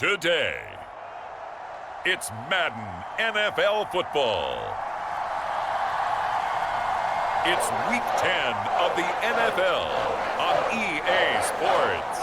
today. It's Madden NFL football. It's Week 10 of the NFL on EA Sports.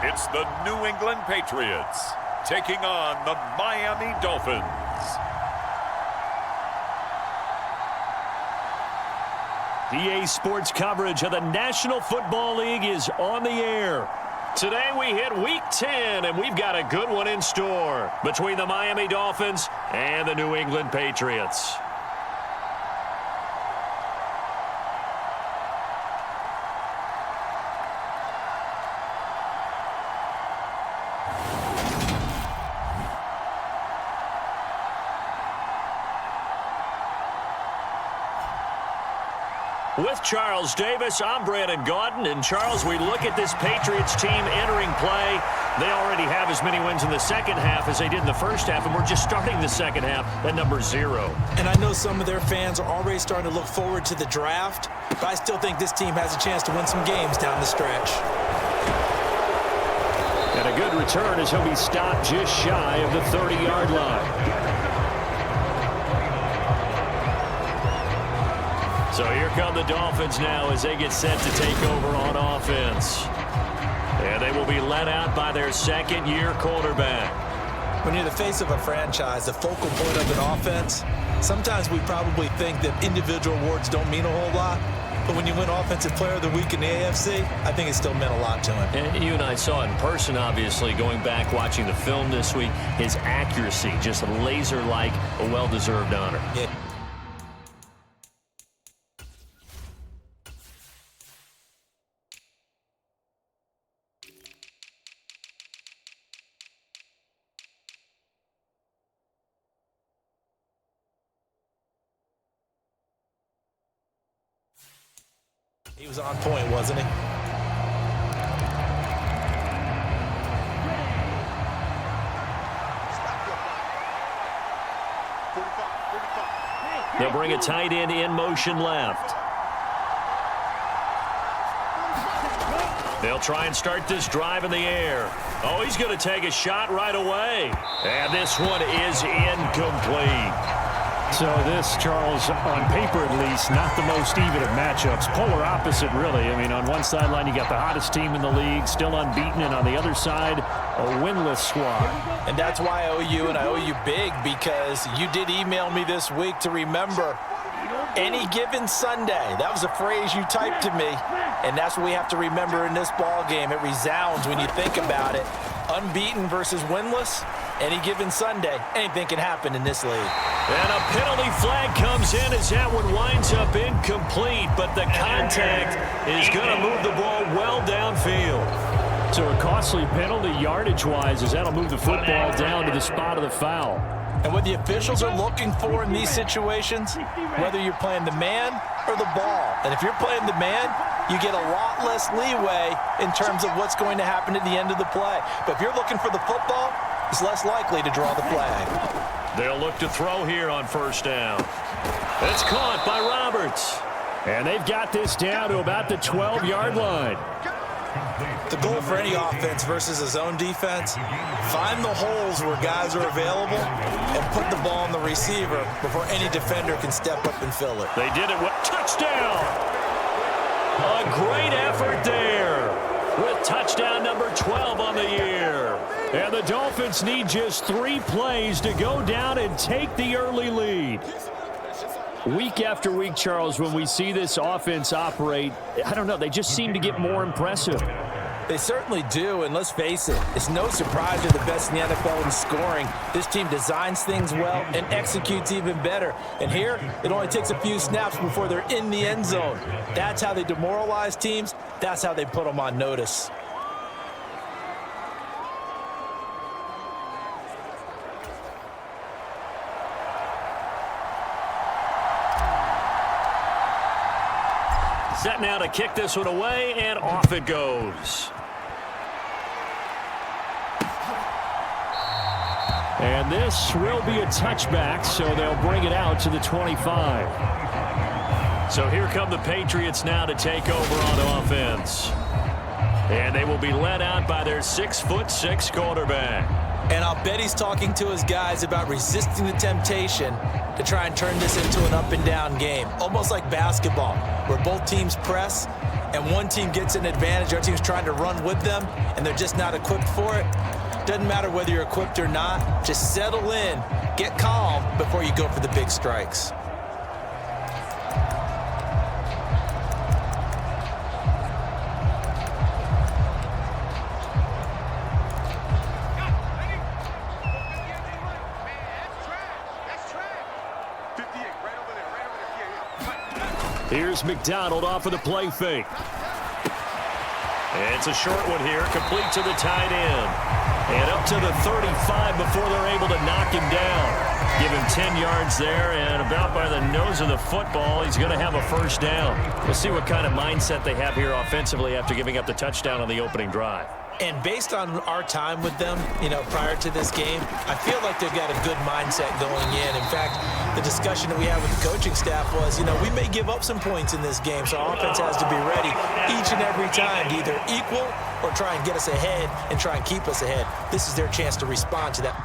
It's the New England Patriots taking on the Miami Dolphins. EA Sports coverage of the National Football League is on the air. Today we hit Week 10, and we've got a good one in store between the Miami Dolphins and the New England Patriots. With Charles Davis, I'm Brandon Gaudin. And Charles, we look at this Patriots team entering play. They already have as many wins in the second half as they did in the first half, and we're just starting the second half at number 0. And I know some of their fans are already starting to look forward to the draft, but I still think this team has a chance to win some games down the stretch. And a good return as he'll be stopped just shy of the 30-yard line. So here come the Dolphins now as they get set to take over on offense. And they will be led out by their second-year quarterback. When you're the face of a franchise, the focal point of an offense, sometimes we probably think that individual awards don't mean a whole lot. But when you win Offensive Player of the Week in the AFC, I think it still meant a lot to him. And you and I saw it in person, obviously, going back, watching the film this week. His accuracy, just laser-like, a well-deserved honor. Yeah. He was on point, wasn't he? They'll bring a tight end in motion left. They'll try and start this drive in the air. Oh, he's going to take a shot right away. And this one is incomplete. So this, Charles, on paper at least, not the most even of matchups. Polar opposite, really. I mean, on one sideline, you got the hottest team in the league, still unbeaten, and on the other side, a winless squad. And that's why I owe you, and I owe you big, because you did email me this week to remember any given Sunday. That was a phrase you typed to me, and that's what we have to remember in this ball game. It resounds when you think about it. Unbeaten versus winless. Any given Sunday, anything can happen in this league. And a penalty flag comes in as that one winds up incomplete, but the contact is going to move the ball well downfield. So a costly penalty yardage-wise as that'll move the football down to the spot of the foul. And what the officials are looking for in these situations, whether you're playing the man or the ball. And if you're playing the man, you get a lot less leeway in terms of what's going to happen at the end of the play. But if you're looking for the football, it's less likely to draw the flag. They'll look to throw here on first down. It's caught by Roberts. And they've got this down to about the 12-yard line. The goal for any offense versus a zone defense, find the holes where guys are available and put the ball on the receiver before any defender can step up and fill it. They did it with touchdown. A great effort there with touchdown number 12 on the year. And the Dolphins need just 3 plays to go down and take the early lead. Week after week, Charles, when we see this offense operate, I don't know, they just seem to get more impressive. They certainly do, and let's face it, it's no surprise they're the best in the NFL in scoring. This team designs things well and executes even better. And here, it only takes a few snaps before they're in the end zone. That's how they demoralize teams. That's how they put them on notice. Set now to kick this one away, and off it goes. And this will be a touchback, so they'll bring it out to the 25. So here come the Patriots now to take over on offense. And they will be led out by their 6'6" quarterback. And I'll bet he's talking to his guys about resisting the temptation to try and turn this into an up-and-down game. Almost like basketball, where both teams press, and one team gets an advantage, our team's trying to run with them, and they're just not equipped for it. Doesn't matter whether you're equipped or not. Just settle in, get calm before you go for the big strikes. Here's McDonald off of the play fake. It's a short one here, complete to the tight end. And up to the 35 before they're able to knock him down. Give him 10 yards there, and about by the nose of the football, he's going to have a first down. We'll see what kind of mindset they have here offensively after giving up the touchdown on the opening drive. And based on our time with them, prior to this game, I feel like they've got a good mindset going in. In fact, the discussion that we had with the coaching staff was, we may give up some points in this game, so our offense has to be ready each and every time to either equal or try and get us ahead and try and keep us ahead. This is their chance to respond to that.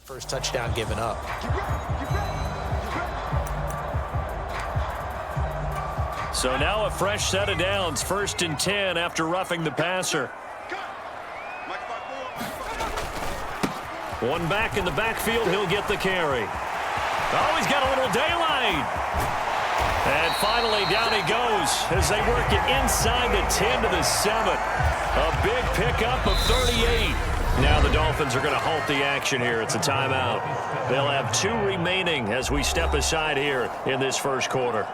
First touchdown given up. So now a fresh set of downs, 1st and 10 after roughing the passer. One back in the backfield, he'll get the carry. Oh, he's got a little daylight. And finally down he goes as they work it inside the 10 to the 7. A big pickup of 38. Now the Dolphins are going to halt the action here. It's a timeout. They'll have 2 remaining as we step aside here in this first quarter.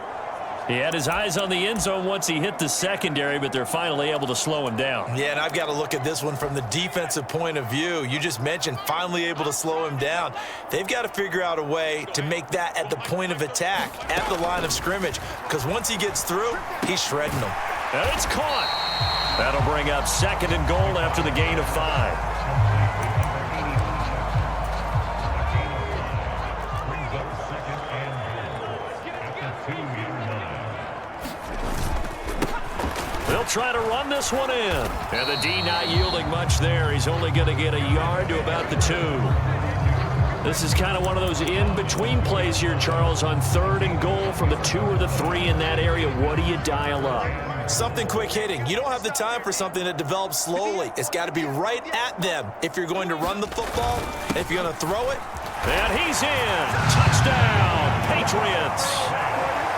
He had his eyes on the end zone once he hit the secondary, but they're finally able to slow him down. Yeah, and I've got to look at this one from the defensive point of view. You just mentioned finally able to slow him down. They've got to figure out a way to make that at the point of attack, at the line of scrimmage, because once he gets through, he's shredding them. And it's caught. That'll bring up 2nd and goal after the gain of 5. They'll try to run this one in. And the D not yielding much there. He's only going to get a yard to about the 2. This is kind of one of those in-between plays here, Charles, on 3rd and goal from the 2 or the 3 in that area. What do you dial up? Something quick hitting. You don't have the time for something that develops slowly. It's got to be right at them if you're going to run the football, if you're going to throw it. And he's in. Touchdown, Patriots.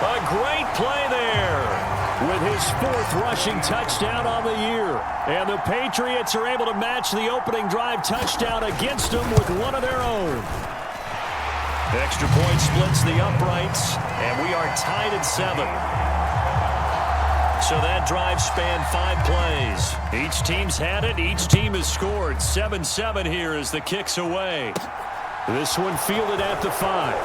A great play there with his 4th rushing touchdown on the year. And the Patriots are able to match the opening drive touchdown against them with one of their own. Extra point splits the uprights, and we are tied at 7. So that drive spanned 5 plays. Each team's had it. Each team has scored. 7-7 here as the kick's away. This one fielded at the 5.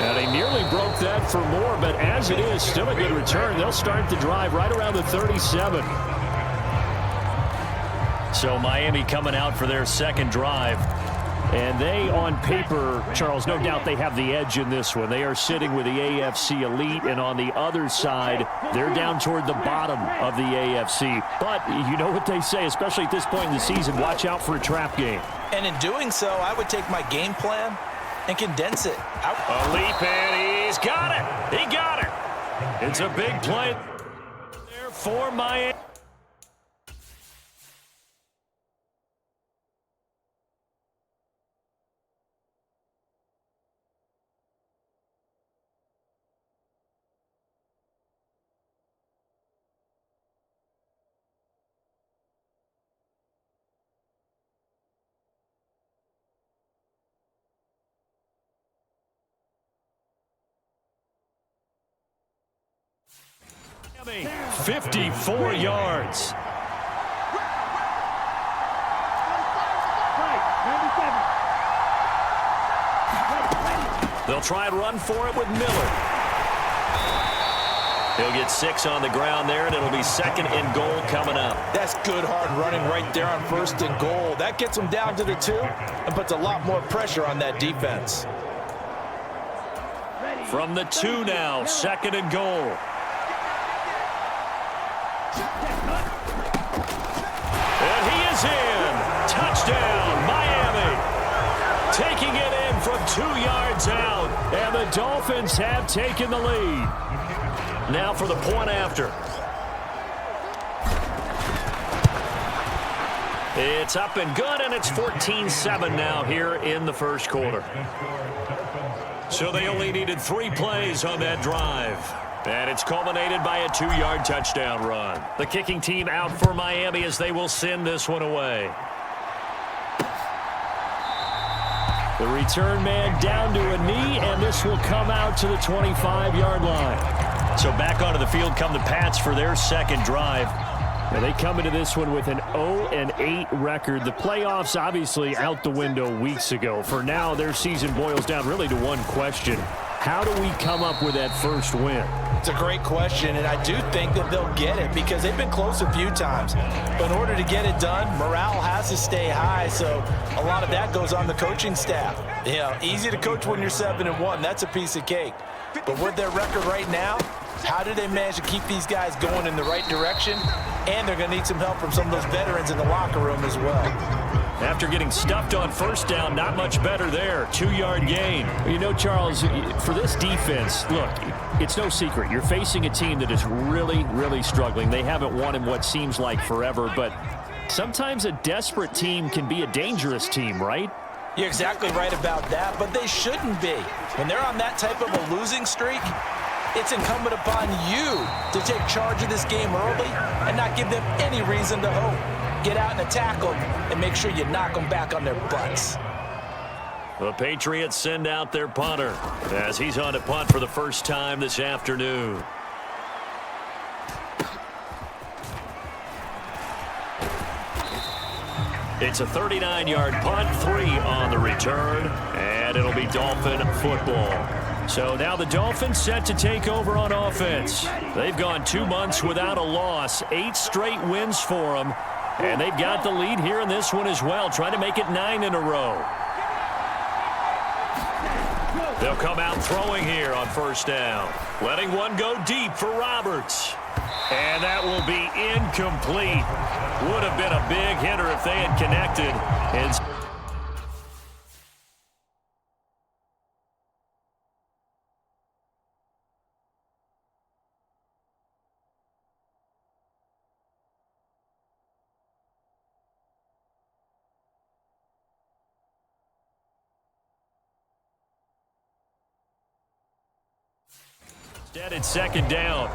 And he nearly broke that for Mohr, but as it is, still a good return. They'll start the drive right around the 37. So Miami coming out for their 2nd drive. And they, on paper, Charles, no doubt they have the edge in this one. They are sitting with the AFC elite, and on the other side, they're down toward the bottom of the AFC. But you know what they say, especially at this point in the season, watch out for a trap game. And in doing so, I would take my game plan and condense it. A leap, and he's got it. He got it. It's a big play there for Miami. 54 yards. They'll try and run for it with Miller. He'll get 6 on the ground there, and it'll be 2nd and goal coming up. That's good hard running right there on 1st and goal. That gets them down to the 2 and puts a lot more pressure on that defense. From the 2 now, 2nd and goal. And he is in. Touchdown, Miami. Taking it in from 2 yards out. And the Dolphins have taken the lead. Now for the point after. It's up and good, and it's 14-7 now here in the first quarter. So they only needed 3 plays on that drive. And it's culminated by a 2-yard touchdown run. The kicking team out for Miami as they will send this one away. The return man down to a knee, and this will come out to the 25-yard line. So back onto the field come the Pats for their 2nd drive. And they come into this one with an 0-8 record. The playoffs obviously out the window weeks ago. For now, their season boils down really to one question. How do we come up with that first win? It's a great question, and I do think that they'll get it because they've been close a few times. But in order to get it done, morale has to stay high, so a lot of that goes on the coaching staff. You know, easy to coach when you're 7-1. That's a piece of cake. But with their record right now, how do they manage to keep these guys going in the right direction? And they're going to need some help from some of those veterans in the locker room as well. After getting stuffed on 1st down, not much better there. 2-yard gain. You know, Charles, for this defense, look, it's no secret. You're facing a team that is really, really struggling. They haven't won in what seems like forever, but sometimes a desperate team can be a dangerous team, right? You're exactly right about that, but they shouldn't be. When they're on that type of a losing streak, it's incumbent upon you to take charge of this game early and not give them any reason to hope. Get out and attack them and make sure you knock them back on their butts. The Patriots send out their punter as he's on to punt for the first time this afternoon. It's a 39-yard punt, 3 on the return, and it'll be Dolphin football. So now the Dolphins set to take over on offense. They've gone 2 months without a loss, 8 straight wins for them, and they've got the lead here in this one as well, trying to make it 9 in a row. They'll come out throwing here on 1st down, letting one go deep for Roberts. And that will be incomplete. Would have been a big hitter if they had connected. Instead, it's 2nd down.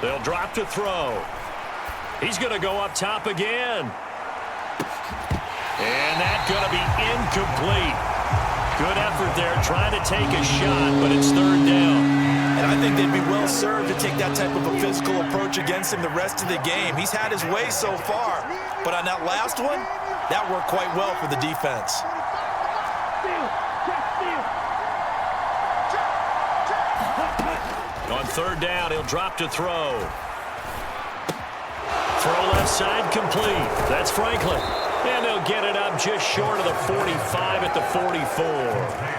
They'll drop to throw. He's going to go up top again. And that's going to be incomplete. Good effort there trying to take a shot, but it's 3rd down. And I think they'd be well served to take that type of a physical approach against him the rest of the game. He's had his way so far, but on that last one, that worked quite well for the defense. On 3rd down, he'll drop to throw. Throw left side complete. That's Franklin. And they'll get it up just short of the 45 at the 44.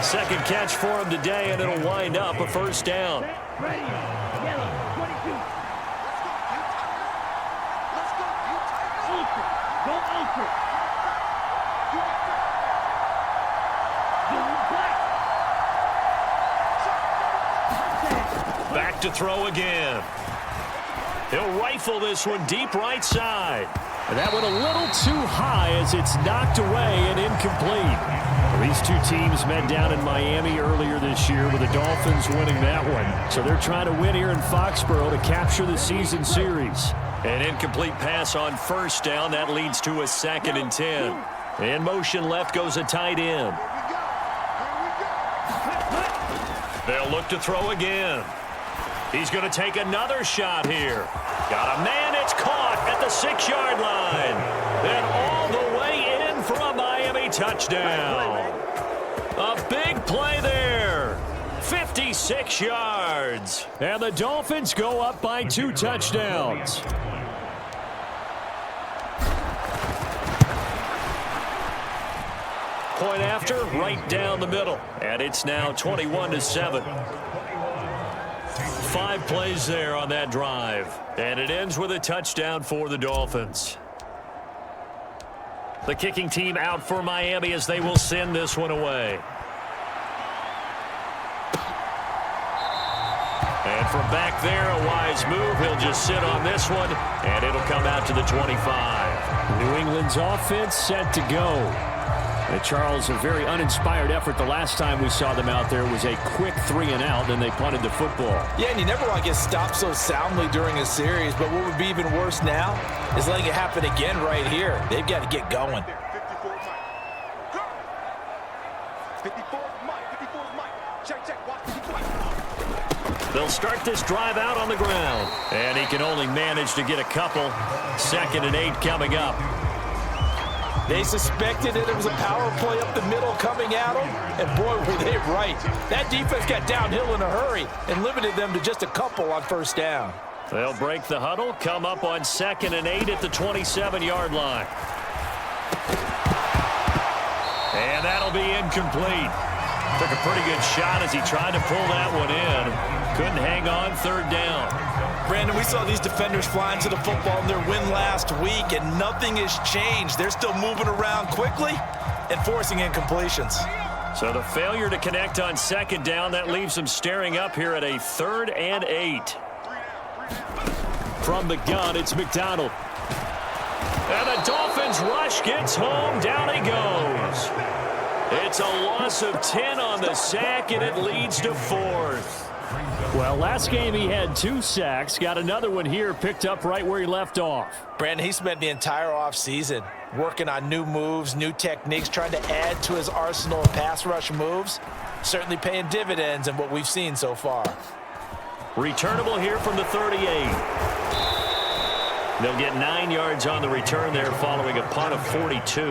2nd catch for him today, and it'll wind up a 1st down. Back to throw again. He'll rifle this one deep right side. And that went a little too high as it's knocked away and incomplete. Well, these two teams met down in Miami earlier this year with the Dolphins winning that one. So they're trying to win here in Foxborough to capture the season series. An incomplete pass on first down. That leads to a 2nd and 10. In motion left goes a tight end. They'll look to throw again. He's going to take another shot here. Got a man. It's caught at the 6-yard line. Then all the way in for a Miami touchdown. A big play there. 56 yards. And the Dolphins go up by 2 touchdowns. Point after, right down the middle. And it's now 21-7. 5 plays there on that drive. And it ends with a touchdown for the Dolphins. The kicking team out for Miami as they will send this one away. And from back there, a wise move. He'll just sit on this one, and it'll come out to the 25. New England's offense set to go. Charles, a very uninspired effort. The last time we saw them out there was a quick 3-and-out, then they punted the football. Yeah, and you never want to get stopped so soundly during a series, but what would be even worse now is letting it happen again right here. They've got to get going. They'll start this drive out on the ground, and he can only manage to get a couple. 2nd and 8 coming up. They suspected that it was a power play up the middle coming at them, and boy, were they right. That defense got downhill in a hurry and limited them to just a couple on first down. They'll break the huddle, come up on 2nd and 8 at the 27-yard line. And that'll be incomplete. Took a pretty good shot as he tried to pull that one in. Couldn't hang on 3rd down. Brandon, we saw these defenders flying to the football in their win last week, and nothing has changed. They're still moving around quickly and forcing incompletions. So the failure to connect on 2nd down, that leaves them staring up here at a 3rd and 8. From the gun, it's McDonald. And the Dolphins rush gets home. Down he goes. It's a loss of 10 on the sack, and it leads to 4th. Well, last game he had 2 sacks. Got another one here, picked up right where he left off. Brandon, he spent the entire offseason working on new moves, new techniques, trying to add to his arsenal of pass rush moves. Certainly paying dividends in what we've seen so far. Returnable here from the 38. They'll get 9 yards on the return there following a punt of 42.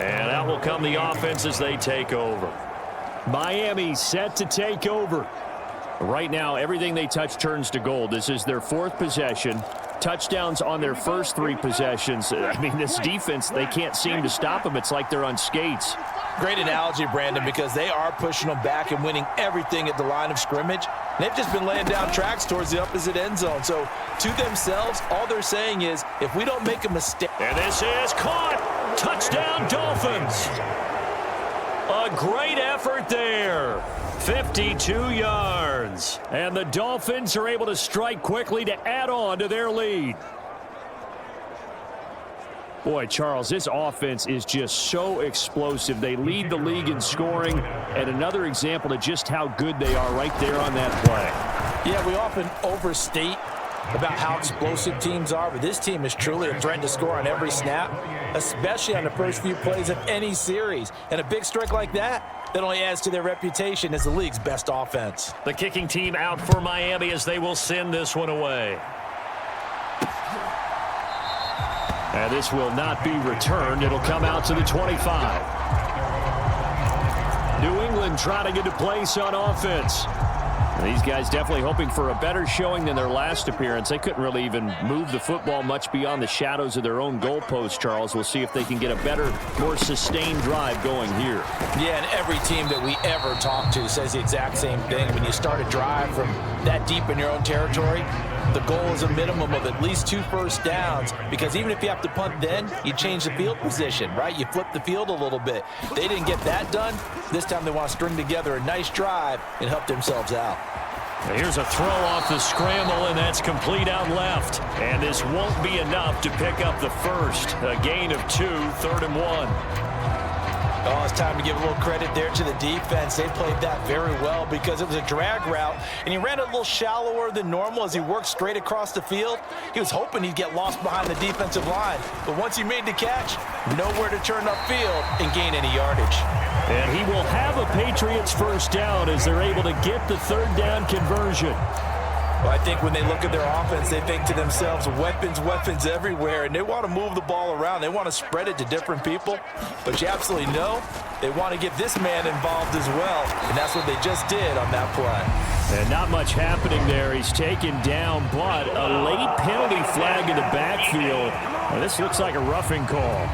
And out will come the offense as they take over. Miami set to take over. Right now, everything they touch turns to gold. This is their 4th possession. Touchdowns on their first 3 possessions. I mean, this defense, they can't seem to stop them. It's like they're on skates. Great analogy, Brandon, because they are pushing them back and winning everything at the line of scrimmage. They've just been laying down tracks towards the opposite end zone. So, to themselves, all they're saying is, if we don't make a mistake. And this is caught. Touchdown, Dolphins. A great effort there. 52 yards. And the Dolphins are able to strike quickly to add on to their lead. Boy, Charles, this offense is just so explosive. They lead the league in scoring, and another example of just how good they are right there on that play. Yeah, we often overstate about how explosive teams are, but this team is truly a threat to score on every snap, especially on the first few plays of any series. And a big strike like that only adds to their reputation as the league's best offense. The kicking team out for Miami as they will send this one away. And this will not be returned. It'll come out to the 25. New England trying to get a place on offense. These guys definitely hoping for a better showing than their last appearance. They couldn't really even move the football much beyond the shadows of their own goalpost, Charles. We'll see if they can get a better, more sustained drive going here. Yeah, and every team that we ever talk to says the exact same thing. When you start a drive from that deep in your own territory, the goal is a minimum of at least 2 first downs, because even if you have to punt then, you change the field position, right? You flip the field a little bit. They didn't get that done. This time they want to string together a nice drive and help themselves out. Here's a throw off the scramble, and that's complete out left. And this won't be enough to pick up the first. A gain of 2, 3rd and 1. Oh, it's time to give a little credit there to the defense. They played that very well because it was a drag route, and he ran a little shallower than normal as he worked straight across the field. He was hoping he'd get lost behind the defensive line, but once he made the catch, nowhere to turn upfield and gain any yardage. And he will have a Patriots first down as they're able to get the 3rd down conversion. Well, I think when they look at their offense, they think to themselves, weapons, weapons everywhere, and they want to move the ball around. They want to spread it to different people, but you absolutely know they want to get this man involved as well, and that's what they just did on that play. And not much happening there. He's taken down, but a late penalty flag in the backfield. Well, this looks like a roughing call.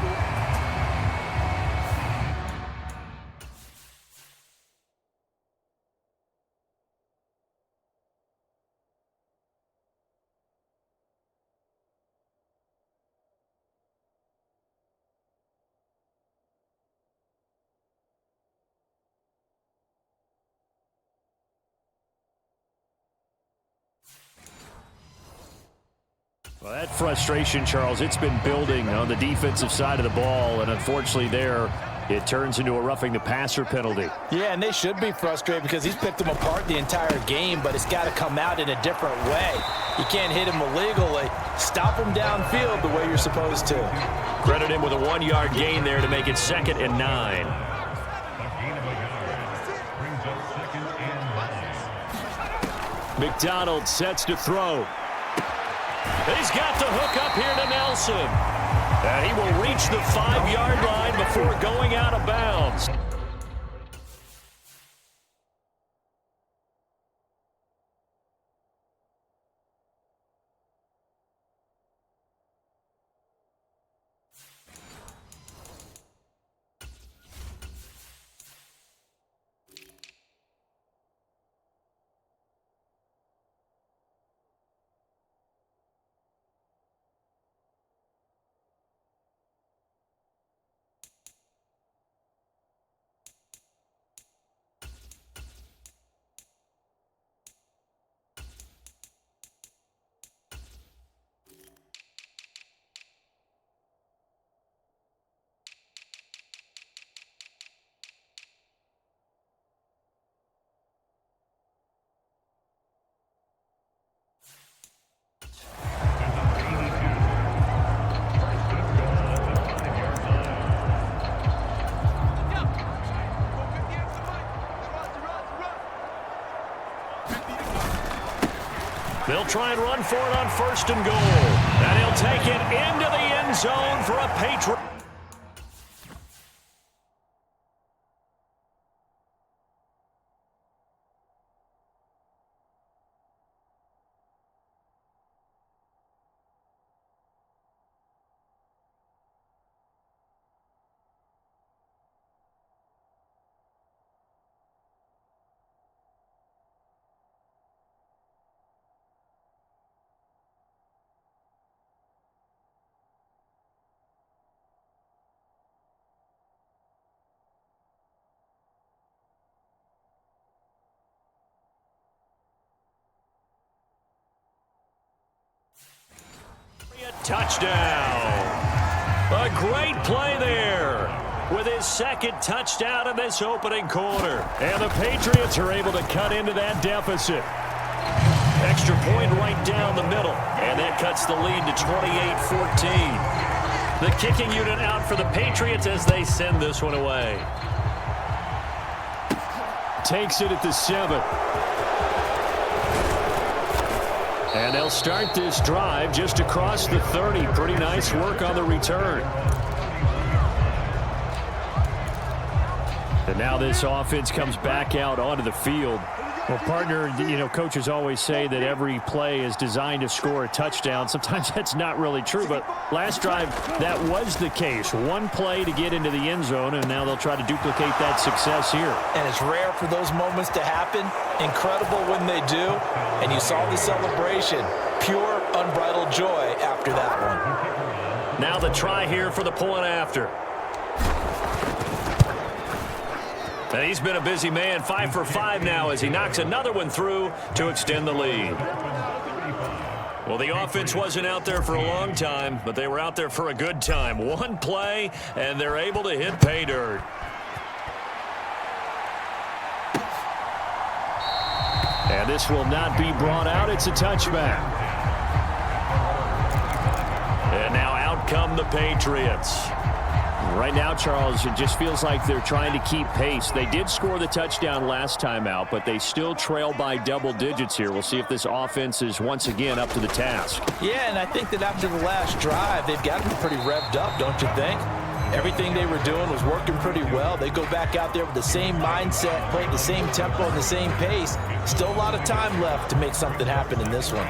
Well, that frustration, Charles, it's been building on the defensive side of the ball, and unfortunately there, it turns into a roughing the passer penalty. Yeah, and they should be frustrated because he's picked them apart the entire game, but it's got to come out in a different way. You can't hit him illegally. Stop him downfield the way you're supposed to. Credit him with a 1-yard gain there to make it 2nd and 9. McDonald sets to throw. He's got the hook up here to Nelson. And he will reach the 5-yard line before going out of bounds. They'll try and run for it on 1st and goal. And he'll take it into the end zone for a Patriot. Touchdown. A great play there with his 2nd touchdown in this opening quarter. And the Patriots are able to cut into that deficit. Extra point right down the middle. And that cuts the lead to 28-14. The kicking unit out for the Patriots as they send this one away. Takes it at the 7. And they'll start this drive just across the 30. Pretty nice work on the return. And now this offense comes back out onto the field. Well, partner, you know, coaches always say that every play is designed to score a touchdown. Sometimes that's not really true, but last drive, that was the case. One play to get into the end zone, and now they'll try to duplicate that success here. And it's rare for those moments to happen. Incredible when they do. And you saw the celebration. Pure, unbridled joy after that one. Now the try here for the point after. And he's been a busy man, 5 for 5 now as he knocks another one through to extend the lead. Well, the offense wasn't out there for a long time, but they were out there for a good time. One play, and they're able to hit pay dirt. And this will not be brought out. It's a touchback. And now out come the Patriots. Right now, Charles, it just feels like they're trying to keep pace. They did score the touchdown last time out, but they still trail by double digits here. We'll see if this offense is once again up to the task. Yeah, and I think that after the last drive, they've got to be pretty revved up, don't you think? Everything they were doing was working pretty well. They go back out there with the same mindset, play at the same tempo and the same pace. Still a lot of time left to make something happen in this one.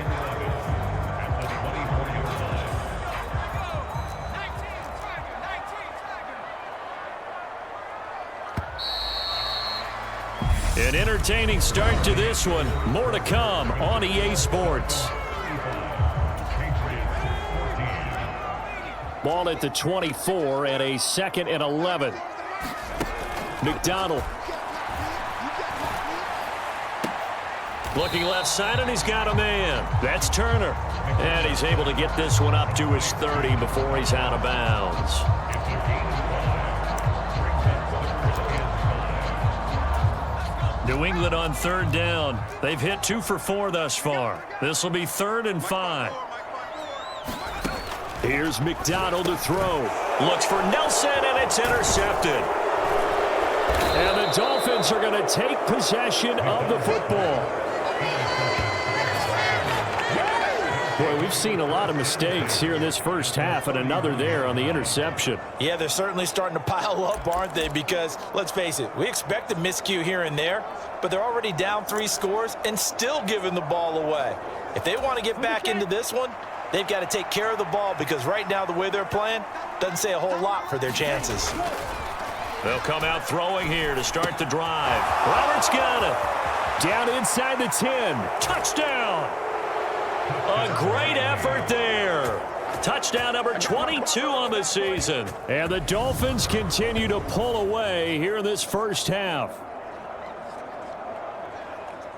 An entertaining start to this one. More to come on EA Sports. Ball at the 24 and a 2nd and 11. McDonald. Looking left side, and he's got a man. That's Turner. And he's able to get this one up to his 30 before he's out of bounds. New England on 3rd down. They've hit 2 for 4 thus far. This will be 3rd and 5. Here's McDonald to throw. Looks for Nelson, and it's intercepted. And the Dolphins are going to take possession of the football. Boy, we've seen a lot of mistakes here in this first half, and another there on the interception. Yeah, they're certainly starting to pile up, aren't they? Because, let's face it, we expect a miscue here and there, but they're already down 3 scores and still giving the ball away. If they want to get back into this one, they've got to take care of the ball because right now the way they're playing doesn't say a whole lot for their chances. They'll come out throwing here to start the drive. Roberts got it. Down inside the 10. Touchdown. A great effort there. Touchdown number 22 on the season. And the Dolphins continue to pull away here in this first half.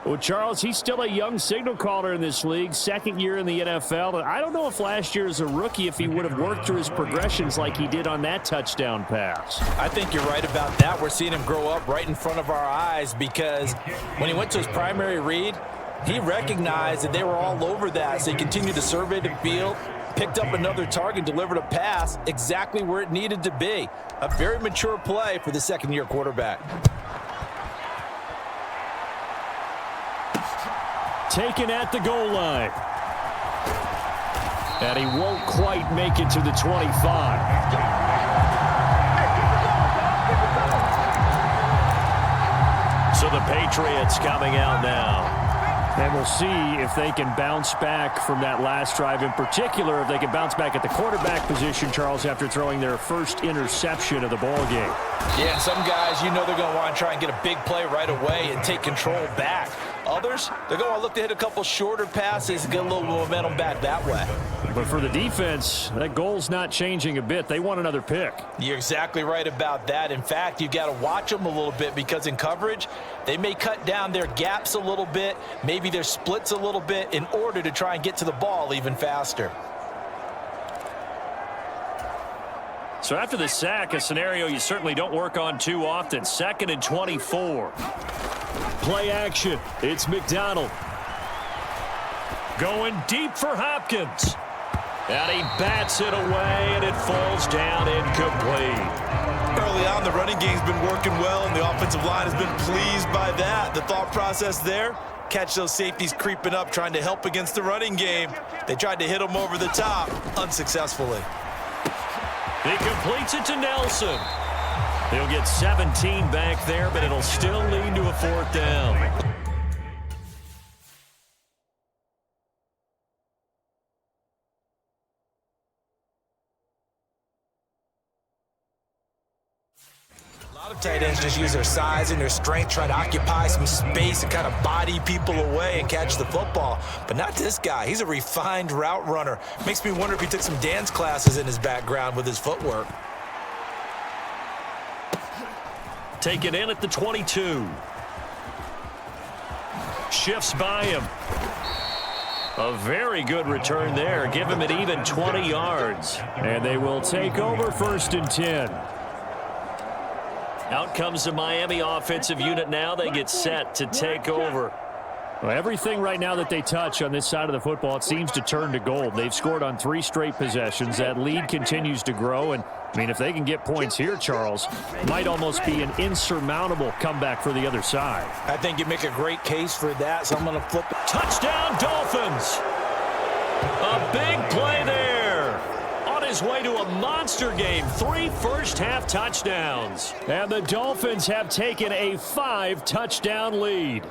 Well, Charles, he's still a young signal caller in this league, 2nd year in the NFL. And I don't know if last year as a rookie, if he would have worked through his progressions like he did on that touchdown pass. I think you're right about that. We're seeing him grow up right in front of our eyes because when he went to his primary read, he recognized that they were all over that, so he continued to survey the field, picked up another target, delivered a pass exactly where it needed to be. A very mature play for the 2nd-year quarterback. Taken at the goal line. And he won't quite make it to the 25. So the Patriots coming out now. And we'll see if they can bounce back from that last drive. In particular, if they can bounce back at the quarterback position, Charles, after throwing their first interception of the ball game. Yeah, and some guys, you know they're going to want to try and get a big play right away and take control back. Others, they're going to look to hit a couple shorter passes and get a little momentum back that way. But for the defense, that goal's not changing a bit. They want another pick. You're exactly right about that. In fact, you've got to watch them a little bit because in coverage, they may cut down their gaps a little bit, maybe their splits a little bit in order to try and get to the ball even faster. So after the sack, a scenario you certainly don't work on too often. 2nd and 24. Play action. It's McDonald. Going deep for Hopkins. And he bats it away, and it falls down incomplete. Early on, the running game's been working well, and the offensive line has been pleased by that. The thought process there, catch those safeties creeping up, trying to help against the running game. They tried to hit them over the top, unsuccessfully. He completes it to Nelson. He'll get 17 back there, but it'll still lead to a 4th down. A lot of tight ends just use their size and their strength, try to occupy some space and kind of body people away and catch the football. But not this guy. He's a refined route runner. Makes me wonder if he took some dance classes in his background with his footwork. taken in at the 22. Shifts by him. A very good return there. Give him an even 20 yards. And they will take over 1st and 10. Out comes the Miami offensive unit now. They get set to take over. Well, everything right now that they touch on this side of the football, it seems to turn to gold. They've scored on 3 straight possessions. That lead continues to grow. And, I mean, if they can get points here, Charles, might almost be an insurmountable comeback for the other side. I think you make a great case for that, so I'm going to flip it. Touchdown, Dolphins! A big play there. On his way to a monster game. 3 first-half touchdowns. And the Dolphins have taken a 5-touchdown lead.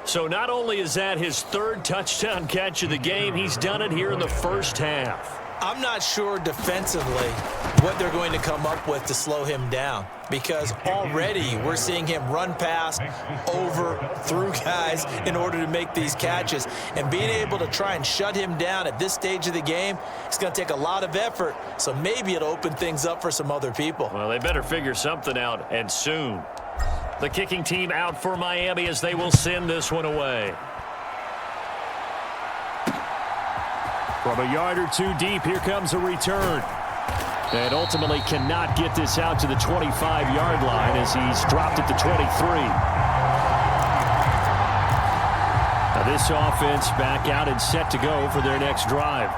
So not only is that his 3rd touchdown catch of the game, he's done it here in the first half. I'm not sure defensively what they're going to come up with to slow him down, because already we're seeing him run past, over, through guys in order to make these catches. And being able to try and shut him down at this stage of the game, it's going to take a lot of effort, so maybe it'll open things up for some other people. Well, they better figure something out, and soon. The kicking team out for Miami as they will send this one away. From a yard or 2 deep, here comes a return. And ultimately cannot get this out to the 25-yard line as he's dropped at the 23. Now this offense back out and set to go for their next drive.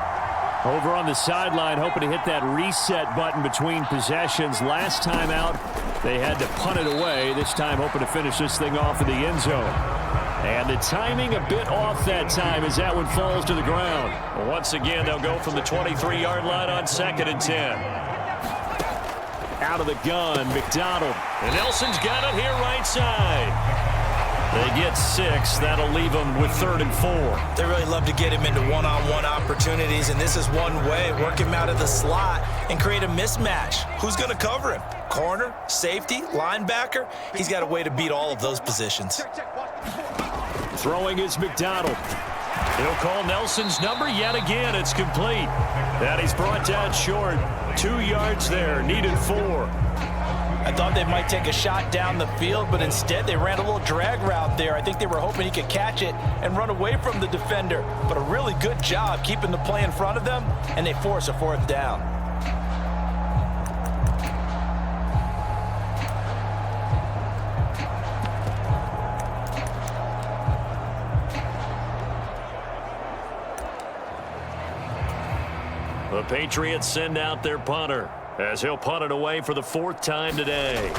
Over on the sideline, hoping to hit that reset button between possessions. Last time out, they had to punt it away. This time hoping to finish this thing off in the end zone. And the timing a bit off that time as that one falls to the ground. Well, once again, they'll go from the 23-yard line on 2nd and 10. Out of the gun, McDonald. And Nelson's got it here right side. They get 6. That'll leave them with 3rd and 4. They really love to get him into one-on-one opportunities, and this is one way. Work him out of the slot and create a mismatch. Who's going to cover him? Corner, safety, linebacker? He's got a way to beat all of those positions. Throwing is McDonald. He'll call Nelson's number yet again. It's complete. That he's brought down short. 2 yards there, needed 4. I thought they might take a shot down the field, but instead they ran a little drag route there. I think they were hoping he could catch it and run away from the defender. But a really good job keeping the play in front of them, and they force a 4th down. The Patriots send out their punter as he'll punt it away for the 4th time today.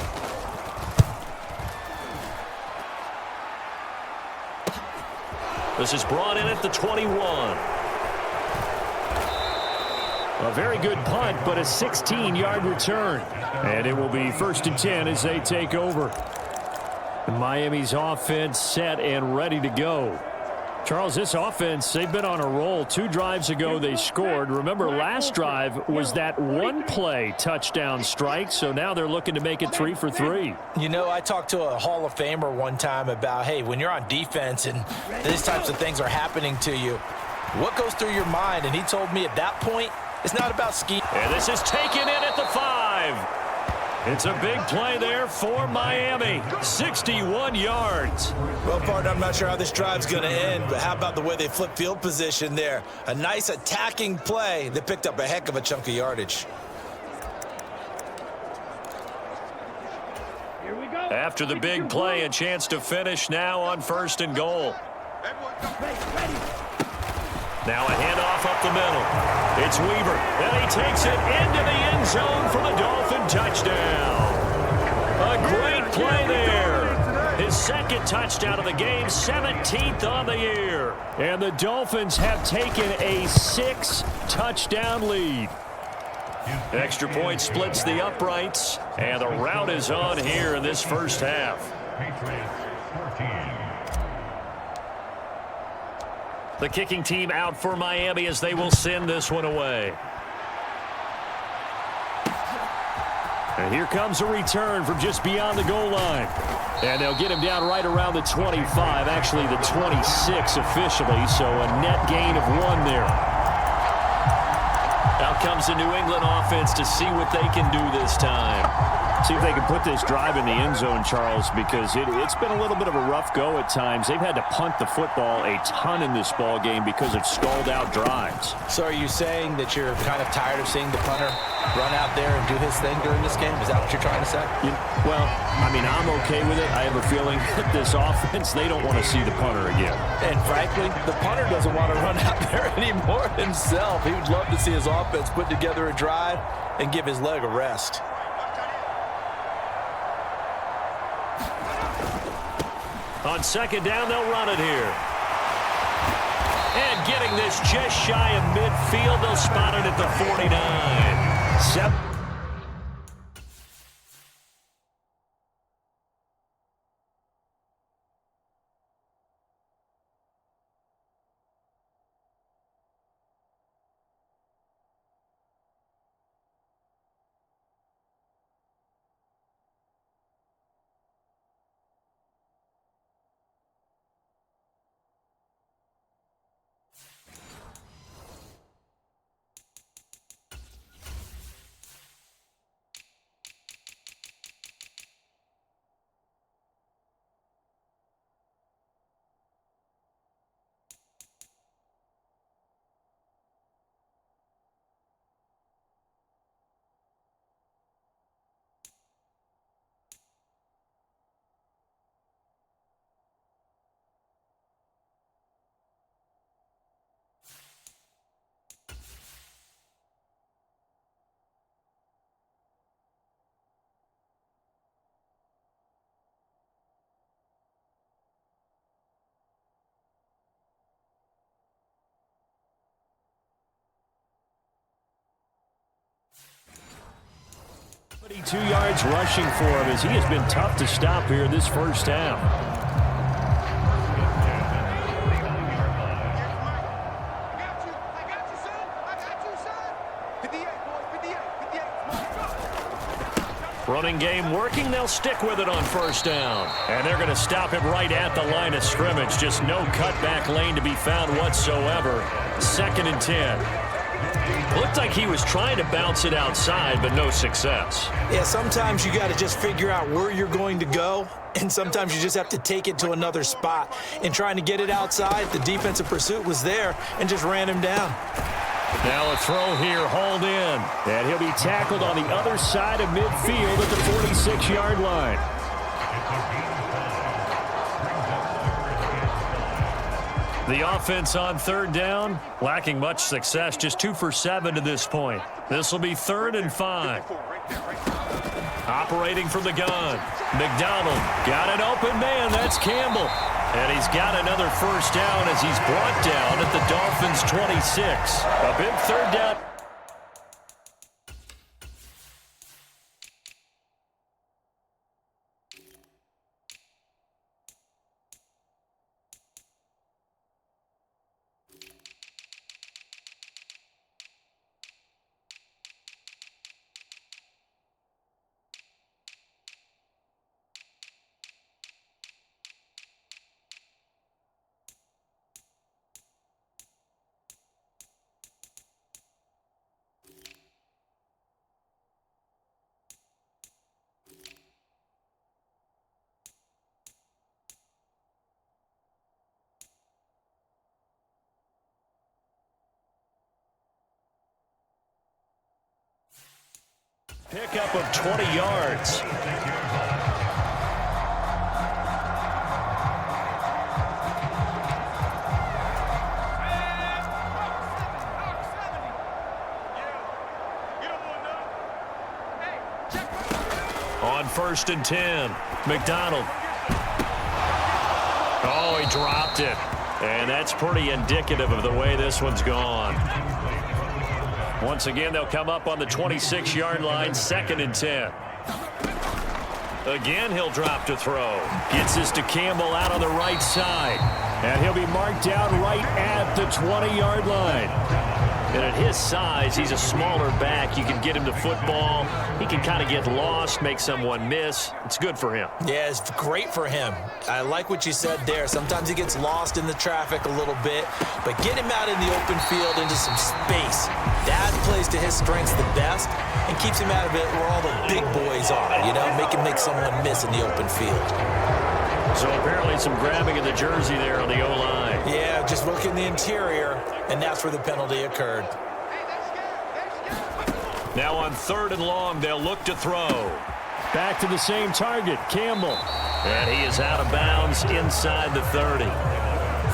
This is brought in at the 21. A very good punt, but a 16-yard return. And it will be 1st and 10 as they take over. Miami's offense set and ready to go. Charles, this offense, they've been on a roll. 2 drives ago, they scored. Remember, last drive was that 1-play touchdown strike, so now they're looking to make it 3 for 3. You know, I talked to a Hall of Famer one time about, hey, when you're on defense and these types of things are happening to you, what goes through your mind? And he told me at that point, it's not about scheme. And this is taken in at the 5. It's a big play there for Miami. 61 yards. Well, partner, I'm not sure how this drive's going to end, but how about the way they flip field position there? A nice attacking play that picked up a heck of a chunk of yardage. After the big play, a chance to finish now on 1st and goal. Now a handoff up the middle. It's Weaver, and he takes it into the end zone for the Dolphin touchdown. A great play there. His 2nd touchdown of the game, 17th on the year. And the Dolphins have taken a 6-touchdown lead. Extra point splits the uprights, and the rout is on here in this first half. The kicking team out for Miami as they will send this one away. And here comes a return from just beyond the goal line. And they'll get him down right around the 25, actually the 26 officially, so a net gain of 1 there. Out comes the New England offense to see what they can do this time. See if they can put this drive in the end zone, Charles, because it's been a little bit of a rough go at times. They've had to punt the football a ton in this ball game because of stalled-out drives. So are you saying that you're kind of tired of seeing the punter run out there and do his thing during this game? Is that what you're trying to say? Well, I mean, I'm okay with it. I have a feeling that this offense, they don't want to see the punter again. And frankly, the punter doesn't want to run out there anymore himself. He would love to see his offense put together a drive and give his leg a rest. On second down, they'll run it here. And getting this just shy of midfield, they'll spot it at the 49. Two yards rushing for him as he has been tough to stop here this first half. Running game working. They'll stick with it on first down. And they're going to stop him right at the line of scrimmage. Just no cutback lane to be found whatsoever. 2nd and 10. Looked like he was trying to bounce it outside, but no success. Yeah, sometimes you got to just figure out where you're going to go, and sometimes you just have to take it to another spot. And trying to get it outside, the defensive pursuit was there and just ran him down. Now a throw here, hauled in. And he'll be tackled on the other side of midfield at the 46-yard line. The offense on 3rd down, lacking much success, just 2 for 7 to this point. This will be 3rd and 5. Operating from the gun. McDonald got an open man. That's Campbell. And he's got another first down as he's brought down at the Dolphins' 26. A big 3rd down. Pickup of 20 yards. On 1st and 10, McDonald. Oh, he dropped it. And that's pretty indicative of the way this one's gone. Once again, they'll come up on the 26-yard line, 2nd and 10. Again, he'll drop to throw. Gets this to Campbell out on the right side. And he'll be marked down right at the 20-yard line. And at his size, he's a smaller back. You can get him to football. He can kind of get lost, make someone miss. It's good for him. Yeah, it's great for him. I like what you said there. Sometimes he gets lost in the traffic a little bit, but get him out in the open field into some space. That plays to his strengths the best and keeps him out of it where all the big boys are, you know, make someone miss in the open field. So apparently some grabbing of the jersey there on the O-line. Yeah, just look in the interior, and that's where the penalty occurred. Now on 3rd and long, they'll look to throw. Back to the same target, Campbell. And he is out of bounds inside the 30.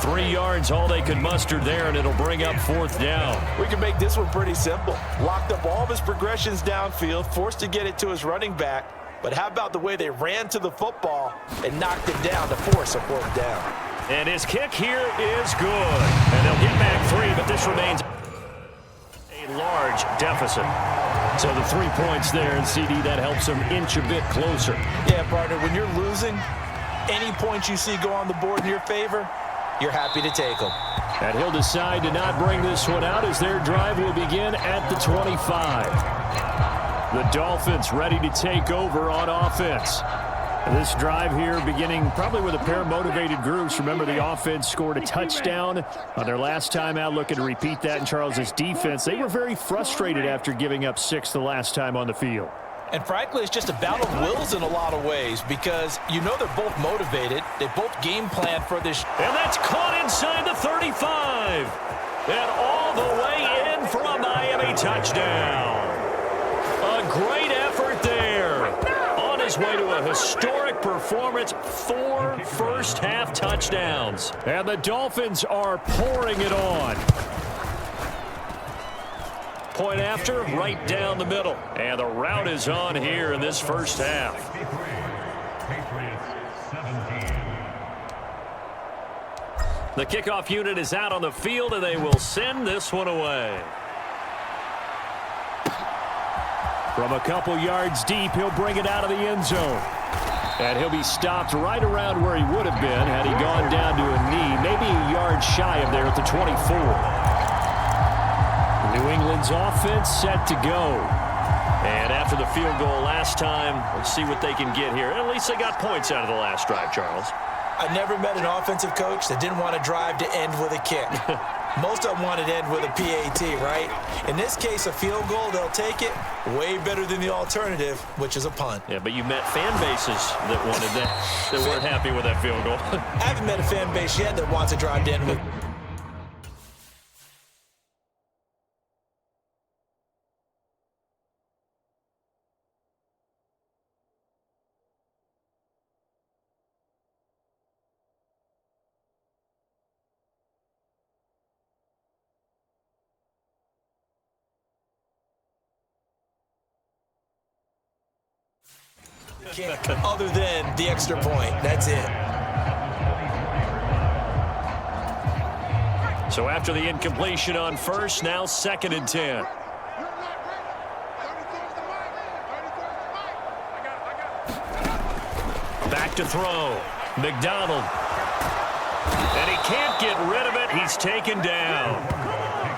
3 yards, all they could muster there, and it'll bring up 4th down. We can make this one pretty simple. Locked up all of his progressions downfield, forced to get it to his running back. But how about the way they ran to the football and knocked it down to force a 4th down? And his kick here is good. And they'll get back 3, but this remains a large deficit. So the 3 points there, and CD, that helps them inch a bit closer. Yeah, partner, when you're losing, any points you see go on the board in your favor, you're happy to take them. And he'll decide to not bring this one out as their drive will begin at the 25. The Dolphins ready to take over on offense. This drive here beginning probably with a pair of motivated groups. Remember, the offense scored a touchdown on their last time out, looking to repeat that in Charles's defense. They were very frustrated after giving up 6 the last time on the field. And frankly, it's just a battle of wills in a lot of ways because you know they're both motivated. They both game plan for this. And that's caught inside the 35. And all the way in for a Miami touchdown. A great effort there. On his way to a historic performance, 4 first-half touchdowns. And the Dolphins are pouring it on. Point after, right down the middle. And the route is on here in this first half. The kickoff unit is out on the field, and they will send this one away. From a couple yards deep, he'll bring it out of the end zone. And he'll be stopped right around where he would have been had he gone down to a knee, maybe a yard shy of there at the 24. New England's offense set to go. And after the field goal last time, let's see what they can get here. At least they got points out of the last drive, Charles. I never met an offensive coach that didn't want to drive to end with a kick. Most of them wanted to end with a PAT, right? In this case, a field goal, they'll take it. Way better than the alternative, which is a punt. Yeah, but you met fan bases that wanted that, that weren't happy with that field goal. I haven't met a fan base yet that wants to drive to end with. Other than the extra point. That's it. So after the incompletion on first, now 2nd and 10. Back to throw. McDonald. And he can't get rid of it. He's taken down.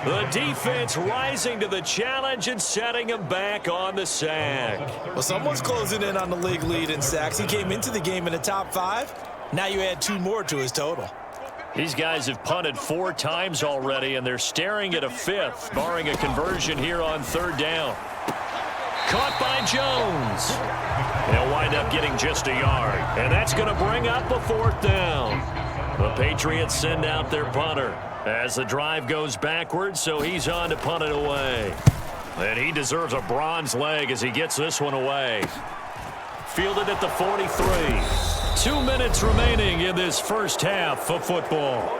The defense rising to the challenge and setting him back on the sack. Well, someone's closing in on the league lead in sacks. He came into the game in the top 5. Now you add 2 more to his total. These guys have punted 4 times already, and they're staring at a 5th, barring a conversion here on 3rd down. Caught by Jones. They'll wind up getting just a yard, and that's going to bring up a 4th down. The Patriots send out their punter as the drive goes backwards, so he's on to punt it away. And he deserves a bronze leg as he gets this one away. Fielded at the 43. 2 minutes remaining in this first half of football.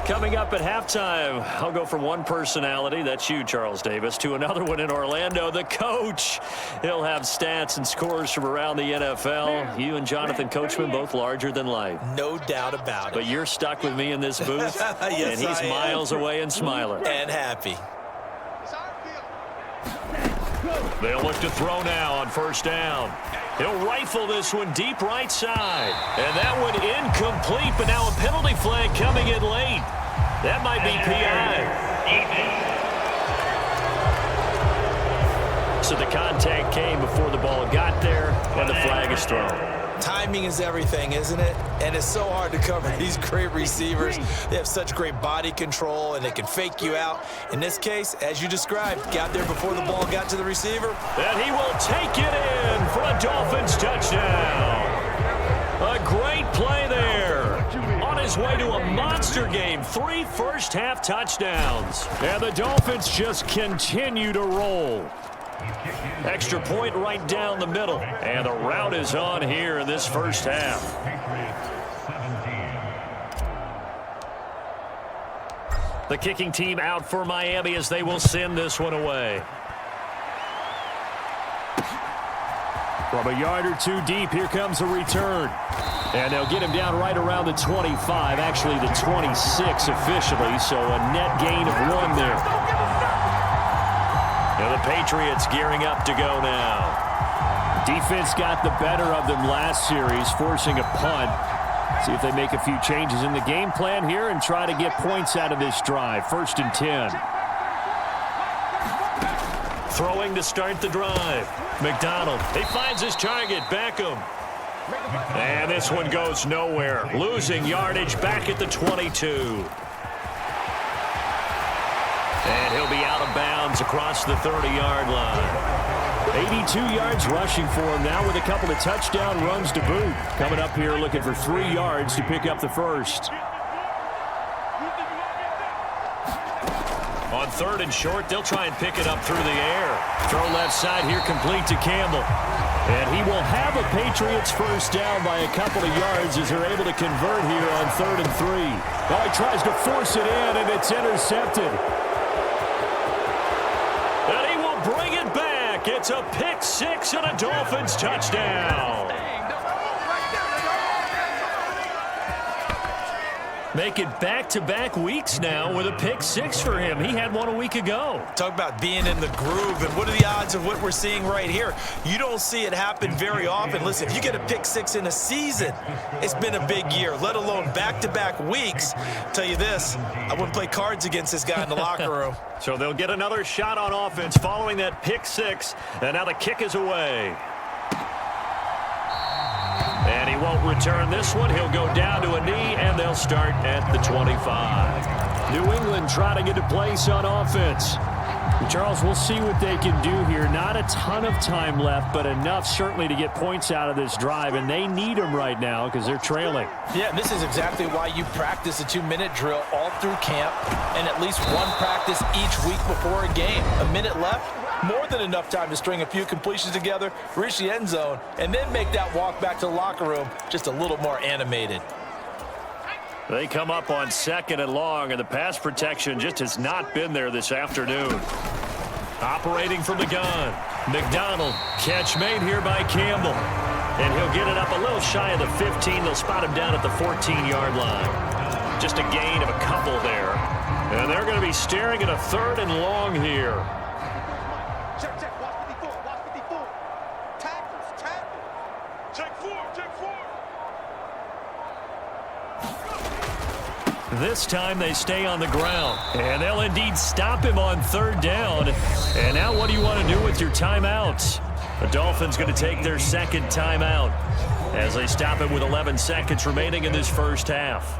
Coming up at halftime, I'll go from one personality, that's you, Charles Davis, to another one in Orlando, the coach. He'll have stats and scores from around the NFL. You and Jonathan Coachman both larger than life. No doubt about it. But you're stuck with me in this booth, yes, and he's I miles am. away and smiling. And happy. They'll look to throw now on 1st down. He'll rifle this one deep right side. And that one incomplete, but now a penalty flag coming in late. That might be PI. So the contact came before the ball got there, and the flag is thrown. Timing is everything, isn't it? And it's so hard to cover these great receivers. They have such great body control, and they can fake you out. In this case, as you described, got there before the ball got to the receiver. And he will take it in for a Dolphins touchdown. A great play there. On his way to a monster game, 3 first-half touchdowns. And the Dolphins just continue to roll. Extra point right down the middle. And the route is on here in this first half. The kicking team out for Miami as they will send this one away. From a yard or two deep, here comes a return. And they'll get him down right around the 25, actually the 26 officially, so a net gain of 1 there. And the Patriots gearing up to go now. Defense got the better of them last series, forcing a punt. See if they make a few changes in the game plan here and try to get points out of this drive. 1st and 10. Throwing to start the drive. McDonald, he finds his target, Beckham. And this one goes nowhere. Losing yardage back at the 22. And he'll be out of bounds across the 30-yard line. 82 yards rushing for him now with a couple of touchdown runs to boot. Coming up here looking for 3 yards to pick up the first. On 3rd and short, they'll try and pick it up through the air. Throw left side here complete to Campbell. And he will have a Patriots first down by a couple of yards as they're able to convert here on 3rd and 3. Now he tries to force it in, and it's intercepted. And he will bring it back. It's a pick 6 and a Dolphins touchdown. Make it back-to-back weeks now with a pick 6 for him. He had one a week ago. Talk about being in the groove, and what are the odds of what we're seeing right here? You don't see it happen very often. Listen, if you get a pick 6 in a season, it's been a big year, let alone back-to-back weeks. Tell you this, I wouldn't play cards against this guy in the locker room. So they'll get another shot on offense following that pick 6, and now the kick is away. And he won't return this one. He'll go down to a knee, and they'll start at the 25. New England trying to get a place on offense. Charles, we'll see what they can do here. Not a ton of time left, but enough certainly to get points out of this drive, and they need them right now because they're trailing. Yeah, and this is exactly why you practice a 2-minute drill all through camp and at least one practice each week before a game. A minute left, more than enough time to string a few completions together, reach the end zone, and then make that walk back to the locker room just a little more animated. They come up on 2nd and long, and the pass protection just has not been there this afternoon. Operating from the gun, McDonald. Catch made here by Campbell. And he'll get it up a little shy of the 15. They'll spot him down at the 14-yard line. Just a gain of a couple there. And they're going to be staring at a 3rd and long here. Check, check, watch 54, watch 54. Tackles, tackles. Check 4, check 4. This time they stay on the ground, and they'll indeed stop him on 3rd down. And now what do you want to do with your timeouts? The Dolphins going to take their 2nd timeout as they stop it with 11 seconds remaining in this first half.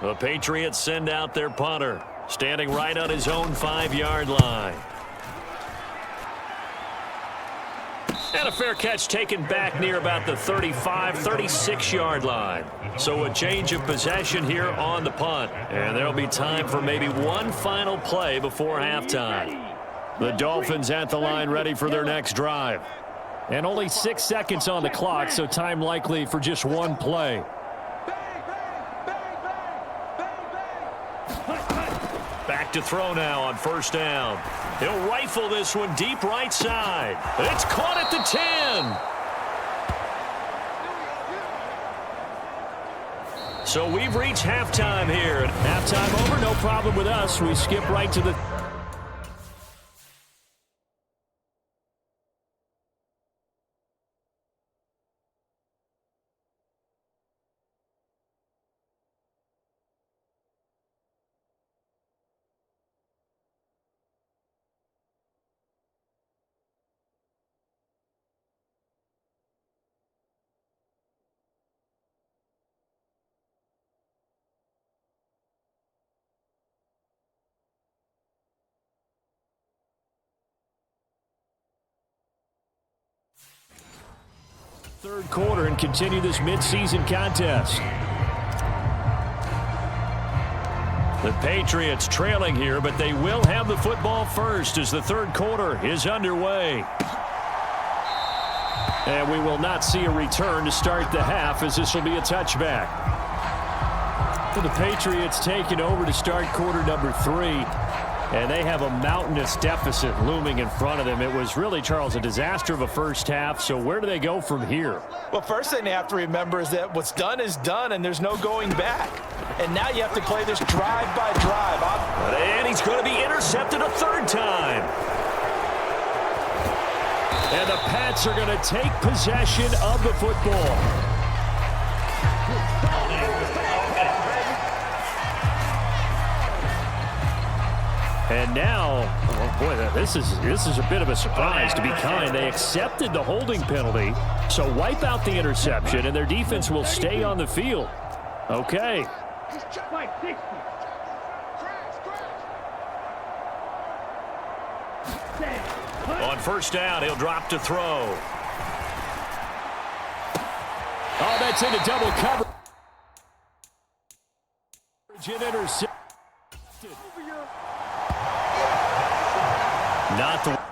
The Patriots send out their punter, standing right on his own 5-yard line. And a fair catch taken back near about the 35, 36-yard line. So a change of possession here on the punt. And there'll be time for maybe one final play before halftime. The Dolphins at the line ready for their next drive. And only 6 seconds on the clock, so time likely for just one play. Back to throw now on 1st down. He'll rifle this one deep right side. It's caught at the 10. So we've reached halftime here. Halftime over, no problem with us. We skip right to the Third quarter and continue this midseason contest. The Patriots trailing here, but they will have the football first as the third quarter is underway. And we will not see a return to start the half, as this will be a touchback. For the Patriots taking over to start quarter number 3. And they have a mountainous deficit looming in front of them. It was really, Charles, a disaster of a first half. So where do they go from here? Well, first thing they have to remember is that what's done is done, and there's no going back. And now you have to play this drive by drive. And he's going to be intercepted a third time. And the Pats are going to take possession of the football. And now, oh boy, this is a bit of a surprise, to be kind. They accepted the holding penalty, so wipe out the interception, and their defense will stay on the field. Okay. On first down, he'll drop to throw. Oh, that's into double coverage. Intercepted. Not the...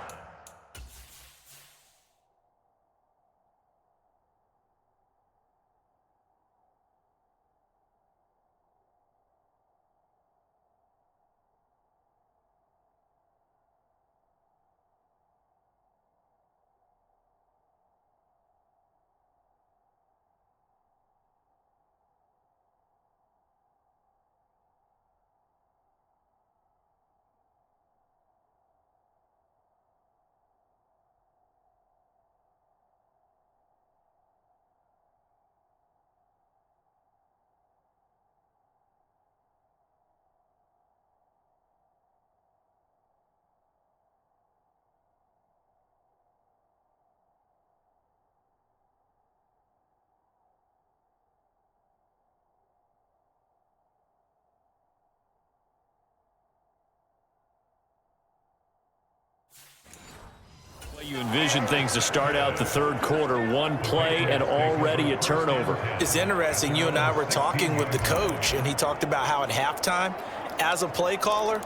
You envision things to start out the third quarter, one play and already a turnover. It's interesting. You and I were talking with the coach, and he talked about how at halftime, as a play caller,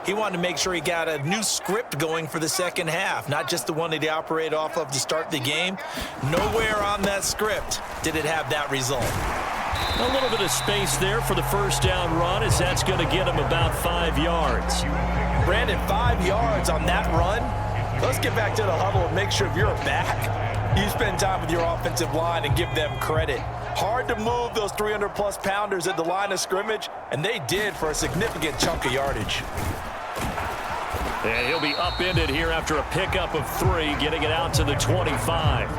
he wanted to make sure he got a new script going for the second half, not just the one that he operated off of to start the game. Nowhere on that script did it have that result. A little bit of space there for the first down run, as that's going to get him about 5 yards. Brandon, 5 yards on that run. Let's get back to the huddle and make sure if you're a back, you spend time with your offensive line and give them credit. Hard to move those 300-plus pounders at the line of scrimmage, and they did for a significant chunk of yardage. And he'll be upended here after a pickup of 3, getting it out to the 25.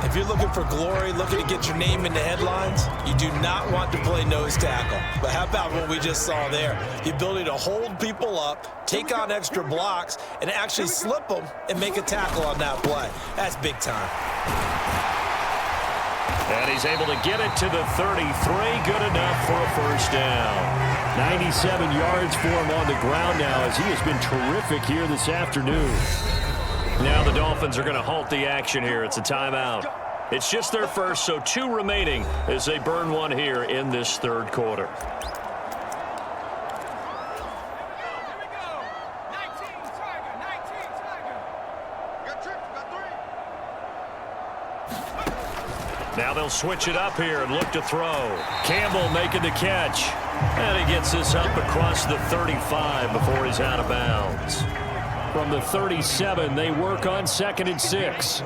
If you're looking for glory, looking to get your name in the headlines, you do not want to play nose tackle. But how about what we just saw there? The ability to hold people up, take on extra blocks, and actually slip them and make a tackle on that play. That's big time. And he's able to get it to the 33. Good enough for a first down. 97 yards for him on the ground now, as he has been terrific here this afternoon. Now the Dolphins are going to halt the action here. It's a timeout. It's just their first, so 2 remaining as they burn one here in this third quarter. Now they'll switch it up here and look to throw. Campbell making the catch. And he gets this up across the 35 before he's out of bounds. From the 37, they work on 2nd and 6.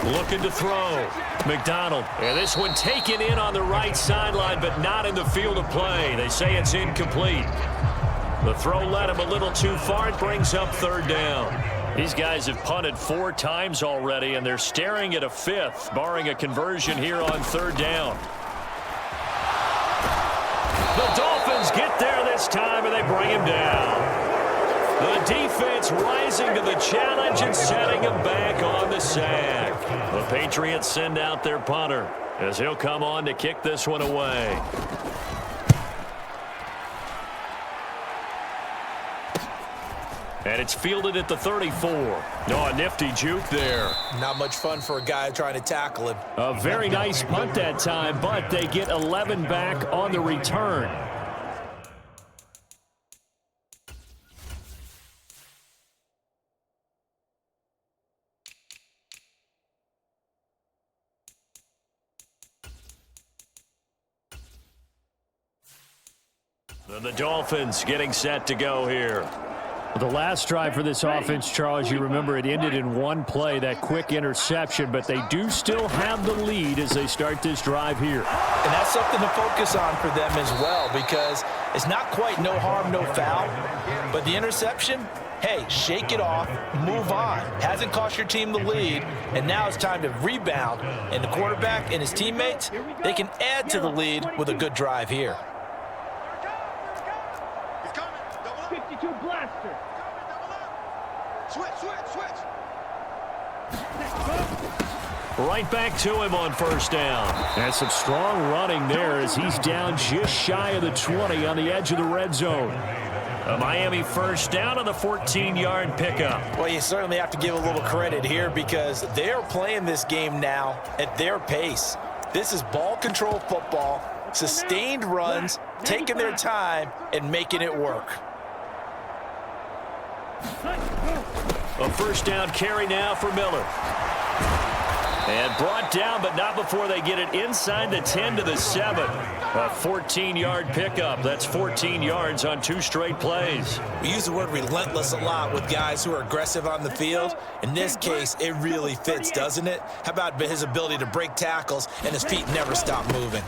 Looking to throw. McDonald. And this one taken in on the right sideline, but not in the field of play. They say it's incomplete. The throw led him a little too far. It brings up 3rd down. These guys have punted 4 times already, and they're staring at a 5th, barring a conversion here on 3rd down. The Dolphins get there this time, and they bring him down. The defense rising to the challenge and setting him back on the sack. The Patriots send out their punter as he'll come on to kick this one away. And it's fielded at the 34. Oh, a nifty juke there. Not much fun for a guy trying to tackle him. A very nice punt that time, but they get 11 back on the return. And the Dolphins getting set to go here. The last drive for this offense, Charles, you remember it ended in one play, that quick interception, but they do still have the lead as they start this drive here. And that's something to focus on for them as well, because it's not quite no harm, no foul, but the interception, hey, shake it off, move on. Hasn't cost your team the lead, and now it's time to rebound. And the quarterback and his teammates, they can add to the lead with a good drive here. 52 blaster. Switch. Right back to him on first down. And some strong running there as he's down just shy of the 20 on the edge of the red zone. A Miami first down on the 14-yard pickup. Well, you certainly have to give a little credit here because they're playing this game now at their pace. This is ball control football, sustained runs, taking their time, and making it work. A first down carry now for Miller. And brought down, but not before they get it inside the 10 to the 7. A 14-yard pickup. That's 14 yards on 2 straight plays. We use the word relentless a lot with guys who are aggressive on the field. In this case, it really fits, doesn't it? How about his ability to break tackles and his feet never stop moving?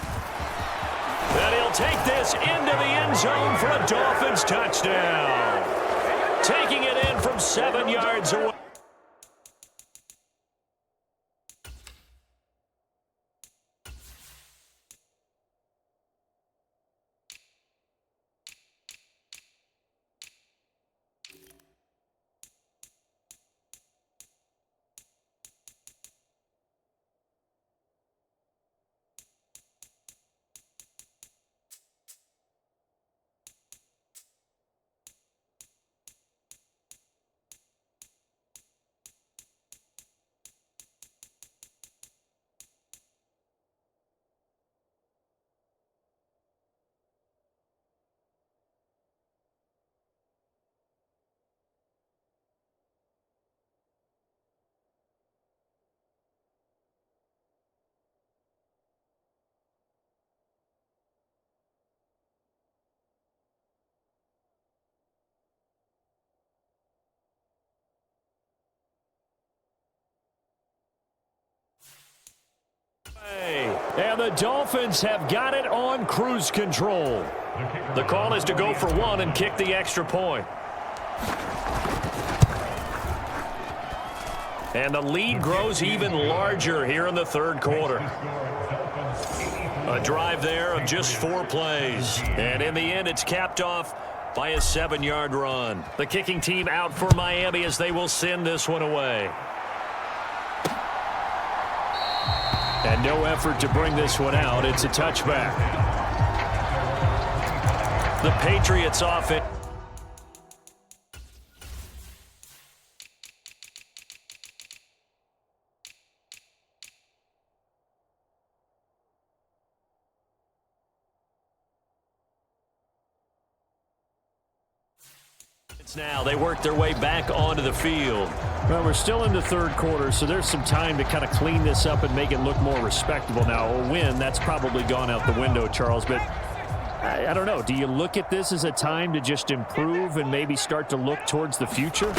And he'll take this into the end zone for a Dolphins touchdown. Taking it in from 7 yards away. And the Dolphins have got it on cruise control. The call is to go for 1 and kick the extra point. And the lead grows even larger here in the third quarter. A drive there of just 4 plays. And in the end, it's capped off by a 7-yard run. The kicking team out for Miami as they will send this one away. And no effort to bring this one out. It's a touchback. The Patriots offense. Now they work their way back onto the field. Well, we're still in the third quarter, so there's some time to kind of clean this up and make it look more respectable. Now, a win, that's probably gone out the window, Charles, but I don't know. Do you look at this as a time to just improve and maybe start to look towards the future?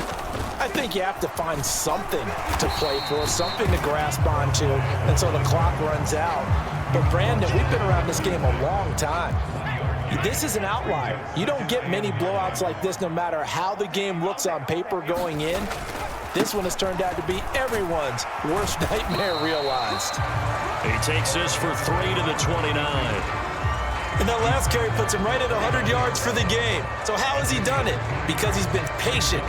I think you have to find something to play for, something to grasp onto until the clock runs out. But, Brandon, we've been around this game a long time. This is an outlier. You don't get many blowouts like this no matter how the game looks on paper going in. This one has turned out to be everyone's worst nightmare realized. He takes this for 3 to the 29. And that last carry puts him right at 100 yards for the game. So how has he done it? Because he's been patient,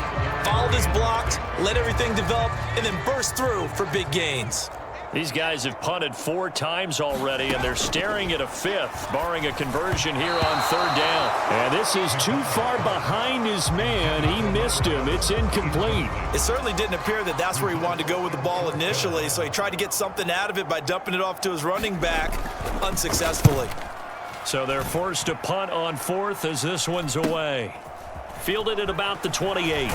followed his blocks, let everything develop, and then burst through for big gains. These guys have punted 4 times already, and they're staring at a 5th, barring a conversion here on 3rd down. And this is too far behind his man. He missed him. It's incomplete. It certainly didn't appear that that's where he wanted to go with the ball initially, so he tried to get something out of it by dumping it off to his running back unsuccessfully. So they're forced to punt on 4th as this one's away. Fielded at about the 28.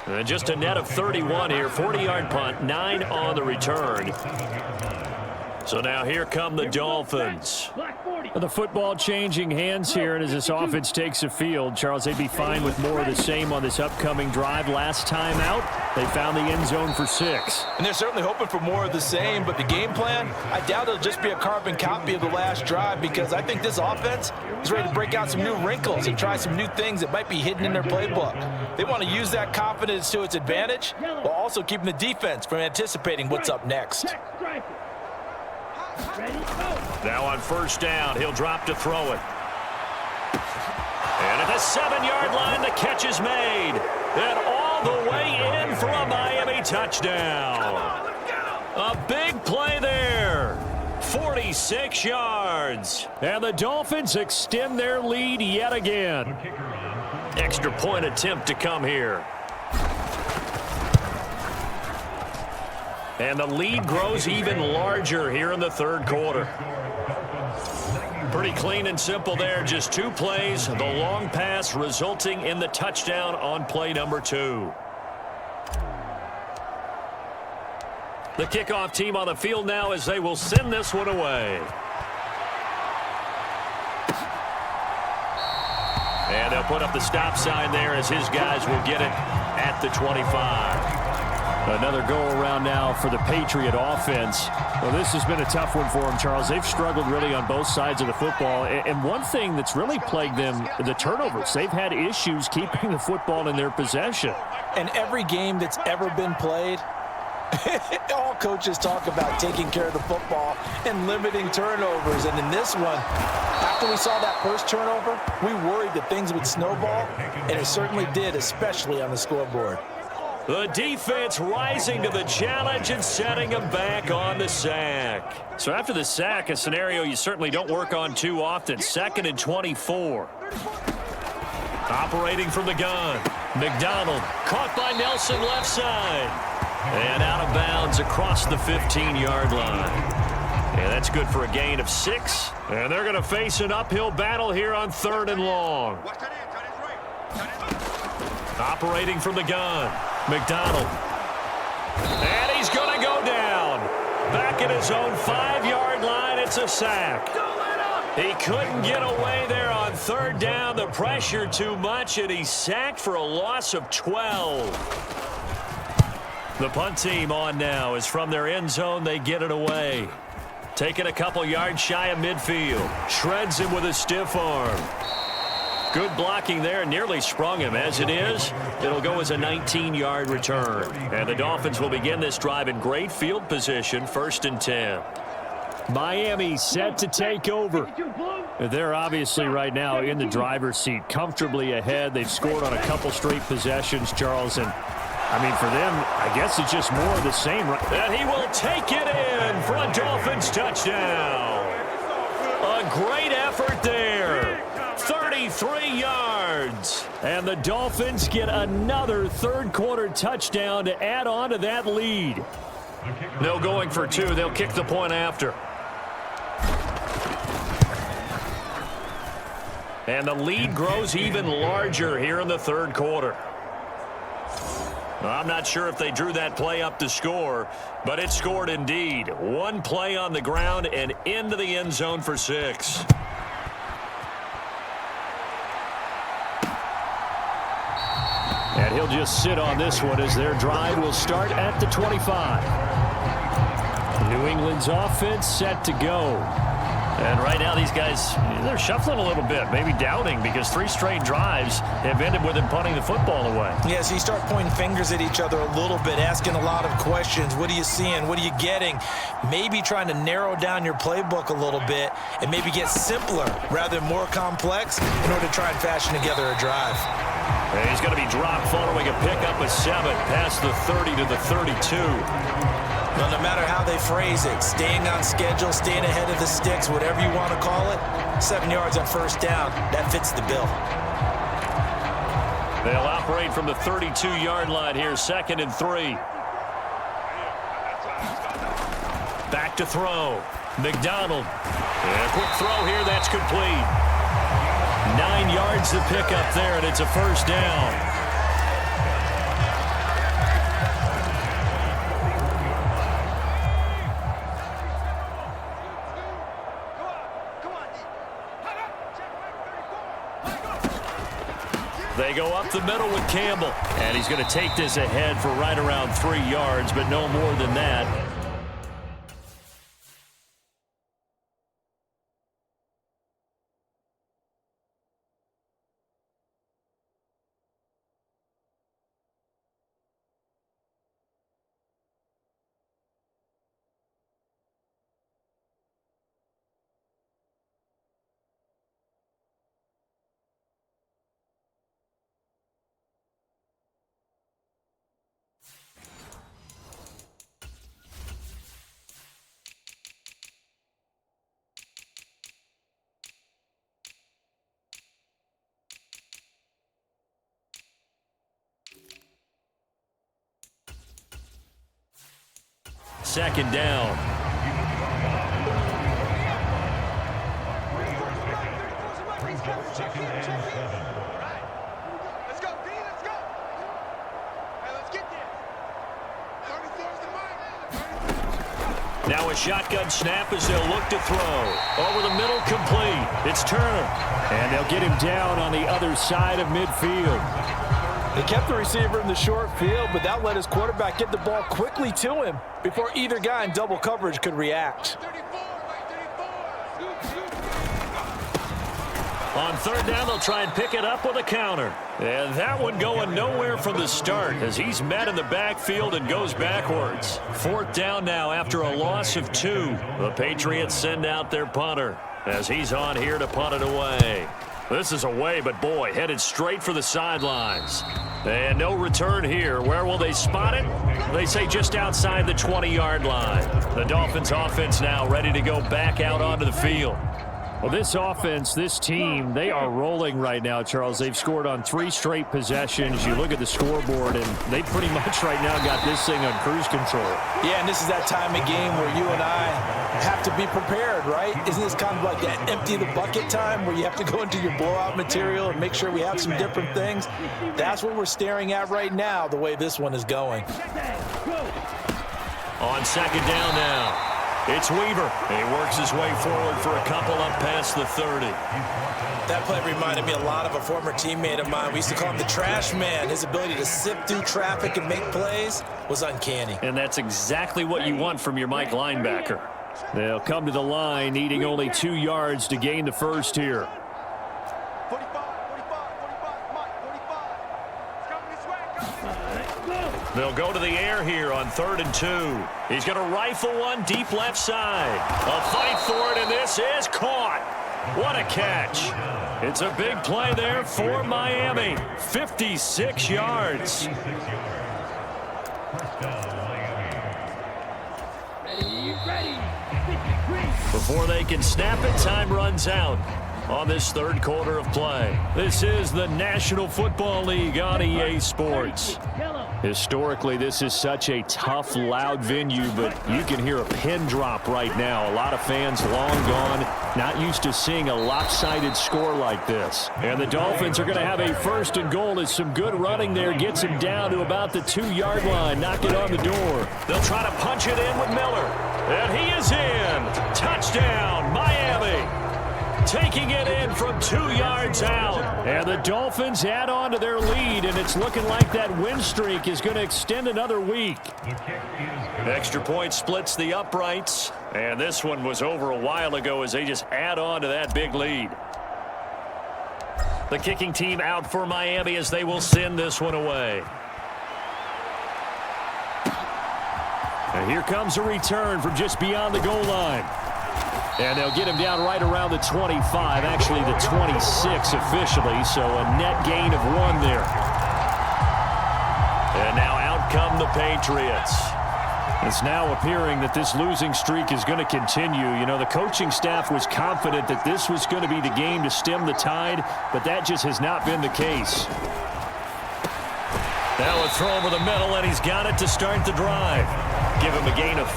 And just a net of 31 here. 40-yard punt, 9 on the return. So now here come the Dolphins. The football changing hands here, and as this offense takes the field, Charles, they'd be fine with more of the same on this upcoming drive. Last time out, they found the end zone for 6. And they're certainly hoping for more of the same, but the game plan, I doubt it'll just be a carbon copy of the last drive, because I think this offense is ready to break out some new wrinkles and try some new things that might be hidden in their playbook. They want to use that confidence to its advantage while also keeping the defense from anticipating what's up next. Now on 1st down, he'll drop to throw it. And at the 7-yard line, the catch is made. And all the way in for a Miami touchdown. A big play there. 46 yards. And the Dolphins extend their lead yet again. Extra point attempt to come here. And the lead grows even larger here in the 3rd quarter. Pretty clean and simple there. Just 2 plays. The long pass resulting in the touchdown on play number 2. The kickoff team on the field now as they will send this one away. And they'll put up the stop sign there as his guys will get it at the 25. Another go-around now for the Patriot offense. Well, this has been a tough one for them, Charles. They've struggled really on both sides of the football. And one thing that's really plagued them, the turnovers. They've had issues keeping the football in their possession. And every game that's ever been played, all coaches talk about taking care of the football and limiting turnovers. And in this one, after we saw that first turnover, we worried that things would snowball, and it certainly did, especially on the scoreboard. The defense rising to the challenge and setting them back on the sack. So after the sack, a scenario you certainly don't work on too often. 2nd and 24. Operating from the gun. McDonald caught by Nelson left side. And out of bounds across the 15-yard line. And that's good for a gain of 6. And they're going to face an uphill battle here on 3rd and long. Operating from the gun. McDonald. And he's going to go down. Back at his own 5-yard line. It's a sack. He couldn't get away there on 3rd down. The pressure too much, and he's sacked for a loss of 12. The punt team on now is from their end zone. They get it away. Taking a couple yards shy of midfield. Shreds him with a stiff arm. Good blocking there, nearly sprung him. As it is, it'll go as a 19-yard return. And the Dolphins will begin this drive in great field position, 1st and 10. Miami set to take over. They're obviously right now in the driver's seat, comfortably ahead. They've scored on a couple straight possessions, Charles. And, I mean, for them, I guess it's just more of the same. And he will take it in for a Dolphins touchdown. A great effort there. 33 yards. And the Dolphins get another 3rd quarter touchdown to add on to that lead. No going for 2. They'll kick the point after. And the lead grows even larger here in the 3rd quarter. I'm not sure if they drew that play up to score, but it scored indeed. 1 play on the ground and into the end zone for 6. And he'll just sit on this one as their drive will start at the 25. New England's offense set to go. And right now these guys, they're shuffling a little bit, maybe doubting, because 3 straight drives have ended with them punting the football away. Yeah, so you start pointing fingers at each other a little bit, asking a lot of questions. What are you seeing? What are you getting? Maybe trying to narrow down your playbook a little bit and maybe get simpler rather than more complex in order to try and fashion together a drive. And he's going to be dropped following a pickup of 7 past the 30 to the 32. Well, no matter how they phrase it, staying on schedule, staying ahead of the sticks, whatever you want to call it, 7 yards on first down, that fits the bill. They'll operate from the 32-yard line here, 2nd and 3. Back to throw. McDonald. And a quick throw here, that's complete. 9 yards to pick up there, and it's a first down. They go up the middle with Campbell. And he's going to take this ahead for right around 3 yards, but no more than that. Second down. Let's go, D, let's go. Hey, let's get there. 34's the mark. Now a shotgun snap as they'll look to throw. Over the middle, complete. It's Turner. And they'll get him down on the other side of midfield. They kept the receiver in the short field, but that let his quarterback get the ball quickly to him before either guy in double coverage could react. 34. On third down, they'll try and pick it up with a counter. And that one going nowhere from the start as he's met in the backfield and goes backwards. Fourth down now after a loss of 2. The Patriots send out their punter as he's on here to punt it away. This is away, but boy, headed straight for the sidelines. And no return here. Where will they spot it? They say just outside the 20-yard line. The Dolphins offense now ready to go back out onto the field. Well, this offense, this team, they are rolling right now, Charles. They've scored on 3 straight possessions. You look at the scoreboard, and they pretty much right now got this thing on cruise control. Yeah, and this is that time of game where you and I have to be prepared, right? Isn't this kind of like that empty the bucket time where you have to go into your blowout material and make sure we have some different things? That's what we're staring at right now, the way this one is going. On second down now. It's Weaver. He works his way forward for a couple up past the 30. That play reminded me a lot of a former teammate of mine. We used to call him the trash man. His ability to sift through traffic and make plays was uncanny. And that's exactly what you want from your Mike linebacker. They'll come to the line, needing only 2 yards to gain the first here. 45, Mike, 45. It's coming this way, They'll go to the air here on 3rd and 2. He's going to rifle one deep left side. A fight for it, and this is caught. What a catch. It's a big play there for Miami. 56 yards. Before they can snap it, time runs out on this third quarter of play. This is the National Football League on EA Sports. Historically, this is such a tough, loud venue, but you can hear a pin drop right now. A lot of fans long gone, not used to seeing a lopsided score like this. And the Dolphins are going to have a 1st and goal as some good running there gets him down to about the 2-yard line. Knock it on the door. They'll try to punch it in with Miller. And he is in. Touchdown, Miami. Taking it in from 2 yards out. And the Dolphins add on to their lead, and it's looking like that win streak is going to extend another week. Extra point splits the uprights. And this one was over a while ago as they just add on to that big lead. The kicking team out for Miami as they will send this one away. And here comes a return from just beyond the goal line. And they'll get him down right around the 25, actually the 26 officially, so a net gain of 1 there. And now out come the Patriots. It's now appearing that this losing streak is going to continue. You know, the coaching staff was confident that this was going to be the game to stem the tide, but that just has not been the case. Now a throw over the middle, and he's got it to start the drive. Give him a gain of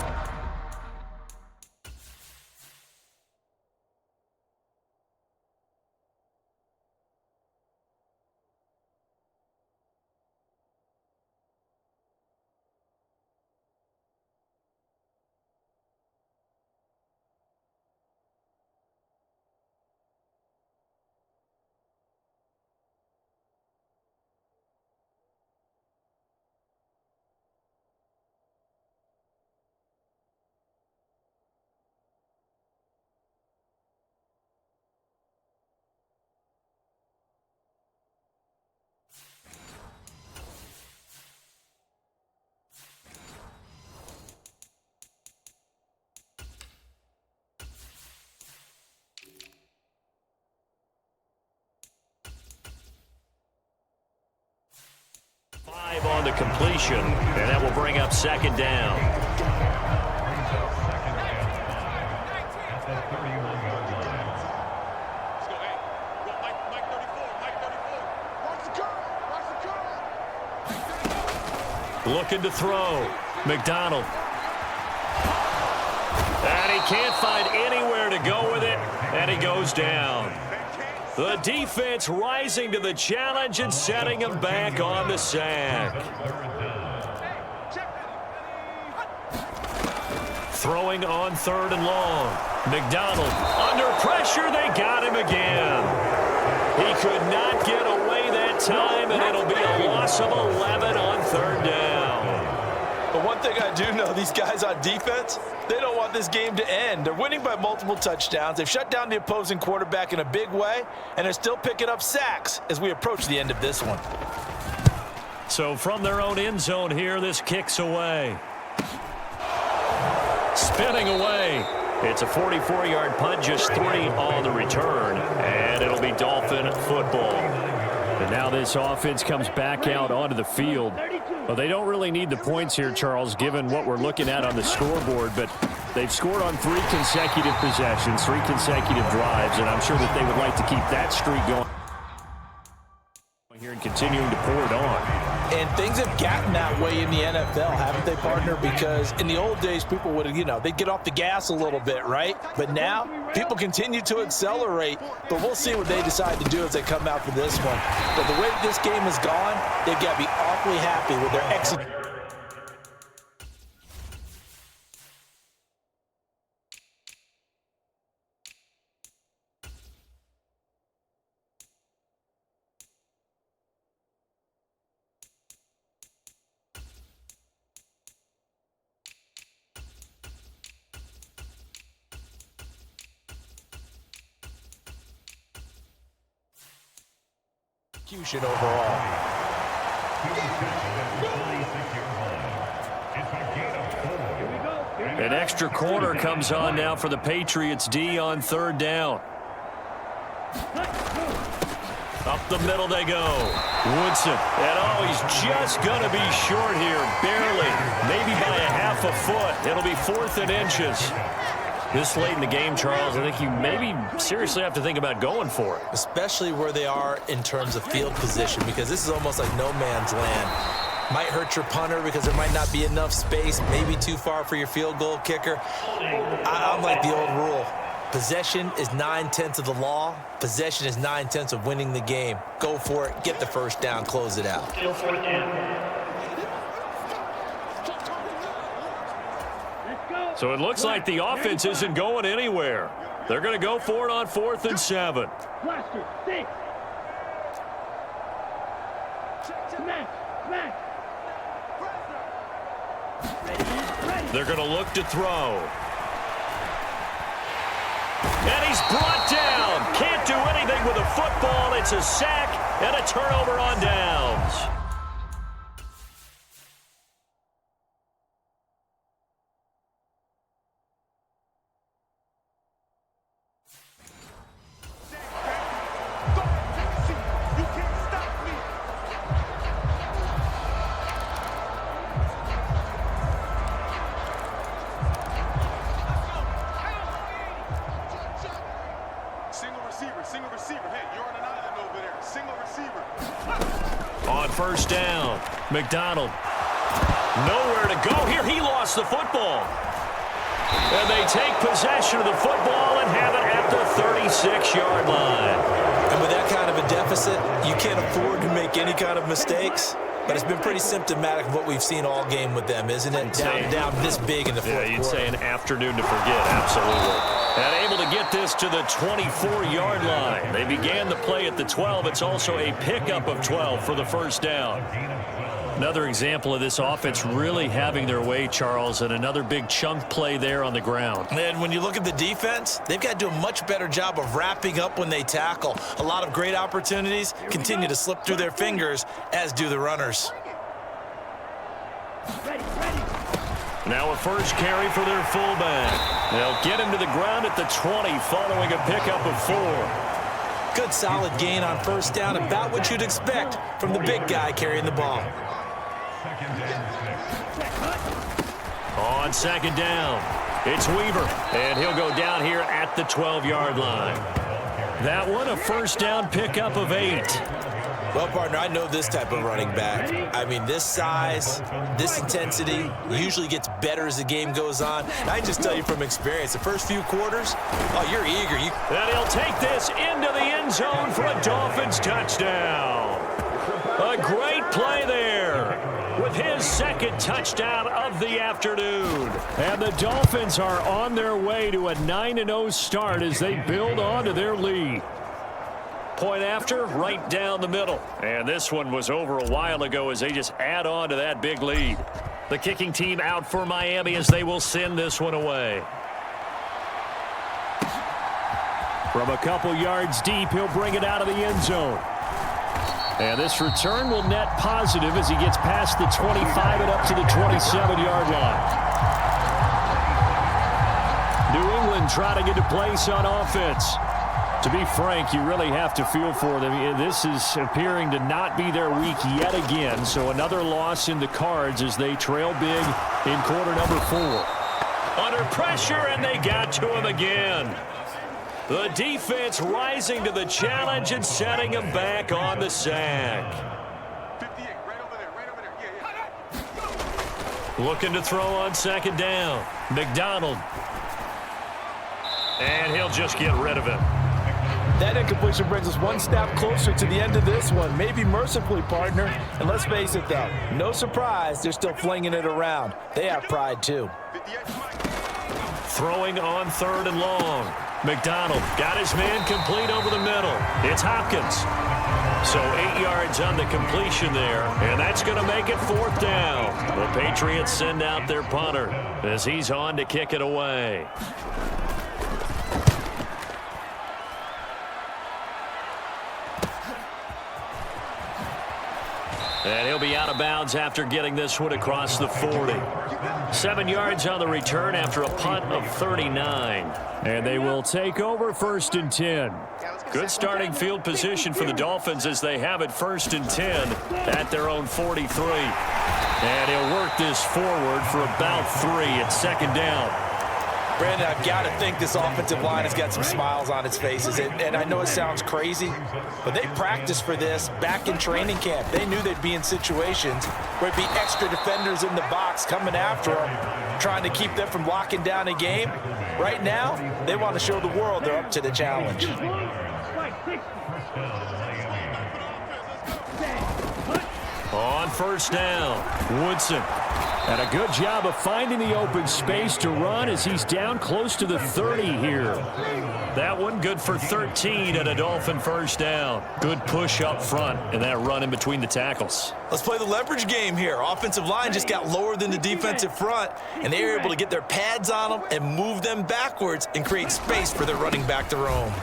5 on the completion, and that will bring up second down. Looking to throw. McDonald. And he can't find anywhere to go with it, and he goes down. The defense rising to the challenge and setting him back on the sack. Throwing on 3rd and long. McDonald under pressure. They got him again. He could not get away that time, and it'll be a loss of 11 on 3rd down. But one thing I do know, these guys on defense, they don't want this game to end. They're winning by multiple touchdowns. They've shut down the opposing quarterback in a big way, and they're still picking up sacks as we approach the end of this one. So from their own end zone here, this kicks away. Spinning away. It's a 44-yard punt, just 3 on the return, and it'll be Dolphin football. And now this offense comes back out onto the field. Well, they don't really need the points here, Charles, given what we're looking at on the scoreboard, but they've scored on 3 consecutive possessions, 3 consecutive drives, and I'm sure that they would like to keep that streak going here and continuing to pour it on. And things have gotten that way in the NFL, haven't they, partner? Because in the old days, people would, they'd get off the gas a little bit, right? But now, people continue to accelerate. But we'll see what they decide to do as they come out for this one. But the way this game has gone, they've got to be awfully happy with their execution. Overall. An extra corner comes on now for the Patriots D on 3rd down. Up the middle they go. Woodson. And he's just going to be short here, barely. Maybe by a half a foot. It'll be 4th and inches. This late in the game, Charles, I think you maybe seriously have to think about going for it. Especially where they are in terms of field position, because this is almost like no man's land. Might hurt your punter because there might not be enough space, maybe too far for your field goal kicker. I'm like the old rule. Possession is 9/10 of the law. Possession is 9/10 of winning the game. Go for it, get the first down, close it out. So it looks like the offense isn't going anywhere. They're going to go for it on 4th and 7. They're going to look to throw. And he's brought down. Can't do anything with a football. It's a sack and a turnover on downs. first down. McDonald. Nowhere to go here. He lost the football. And they take possession of the football and have it at the 36-yard line. And with that kind of a deficit, you can't afford to make any kind of mistakes. But it's been pretty symptomatic of what we've seen all game with them, isn't it? Down this big in the fourth quarter. Yeah, you'd say an afternoon to forget, absolutely. And able to get this to the 24-yard line. They began the play at the 12. It's also a pickup of 12 for the first down. Another example of this offense really having their way, Charles, and another big chunk play there on the ground. And when you look at the defense, they've got to do a much better job of wrapping up when they tackle. A lot of great opportunities continue to slip through their fingers, as do the runners. Now a first carry for their fullback. They'll get him to the ground at the 20 following a pickup of 4. Good solid gain on first down, about what you'd expect from the big guy carrying the ball. On second down, it's Weaver, and he'll go down here at the 12-yard line. That one, a first down pickup of 8. Well, partner, I know this type of running back. I mean, this size, this intensity usually gets better as the game goes on. And I can just tell you from experience, the first few quarters, oh, you're eager. And he'll take this into the end zone for a Dolphins touchdown. A great play there with his second touchdown of the afternoon. And the Dolphins are on their way to a 9-0 start as they build on to their lead. Point after, right down the middle. And this one was over a while ago as they just add on to that big lead. The kicking team out for Miami as they will send this one away. From a couple yards deep, he'll bring it out of the end zone. And this return will net positive as he gets past the 25 and up to the 27-yard line. New England trying to get a place on offense. To be frank, you really have to feel for them. This is appearing to not be their week yet again. So another loss in the cards as they trail big in quarter number 4. Under pressure, and they got to him again. The defense rising to the challenge and setting him back on the sack. 58, right over there. Yeah. Looking to throw on second down. McDonald. And he'll just get rid of him. That incompletion brings us one step closer to the end of this one. Maybe mercifully, partner. And let's face it, though, no surprise, they're still flinging it around. They have pride, too. Throwing on third and long. McDonald got his man complete over the middle. It's Hopkins. So 8 yards on the completion there, and that's going to make it fourth down. The Patriots send out their punter as he's on to kick it away. And he'll be out of bounds after getting this one across the 40. 7 yards on the return after a punt of 39. And they will take over first and 10. Good starting field position for the Dolphins as they have it first and 10 at their own 43. And he'll work this forward for about 3 at second down. Brandon, I've got to think this offensive line has got some smiles on its faces. And I know it sounds crazy, but they practiced for this back in training camp. They knew they'd be in situations where it'd be extra defenders in the box coming after them, trying to keep them from locking down a game. Right now, they want to show the world they're up to the challenge. On first down, Woodson. And a good job of finding the open space to run as he's down close to the 30 here. That one good for 13 and a Dolphin first down. Good push up front and that run in between the tackles. Let's play the leverage game here. Offensive line just got lower than the defensive front, and they were able to get their pads on them and move them backwards and create space for their running back to roam.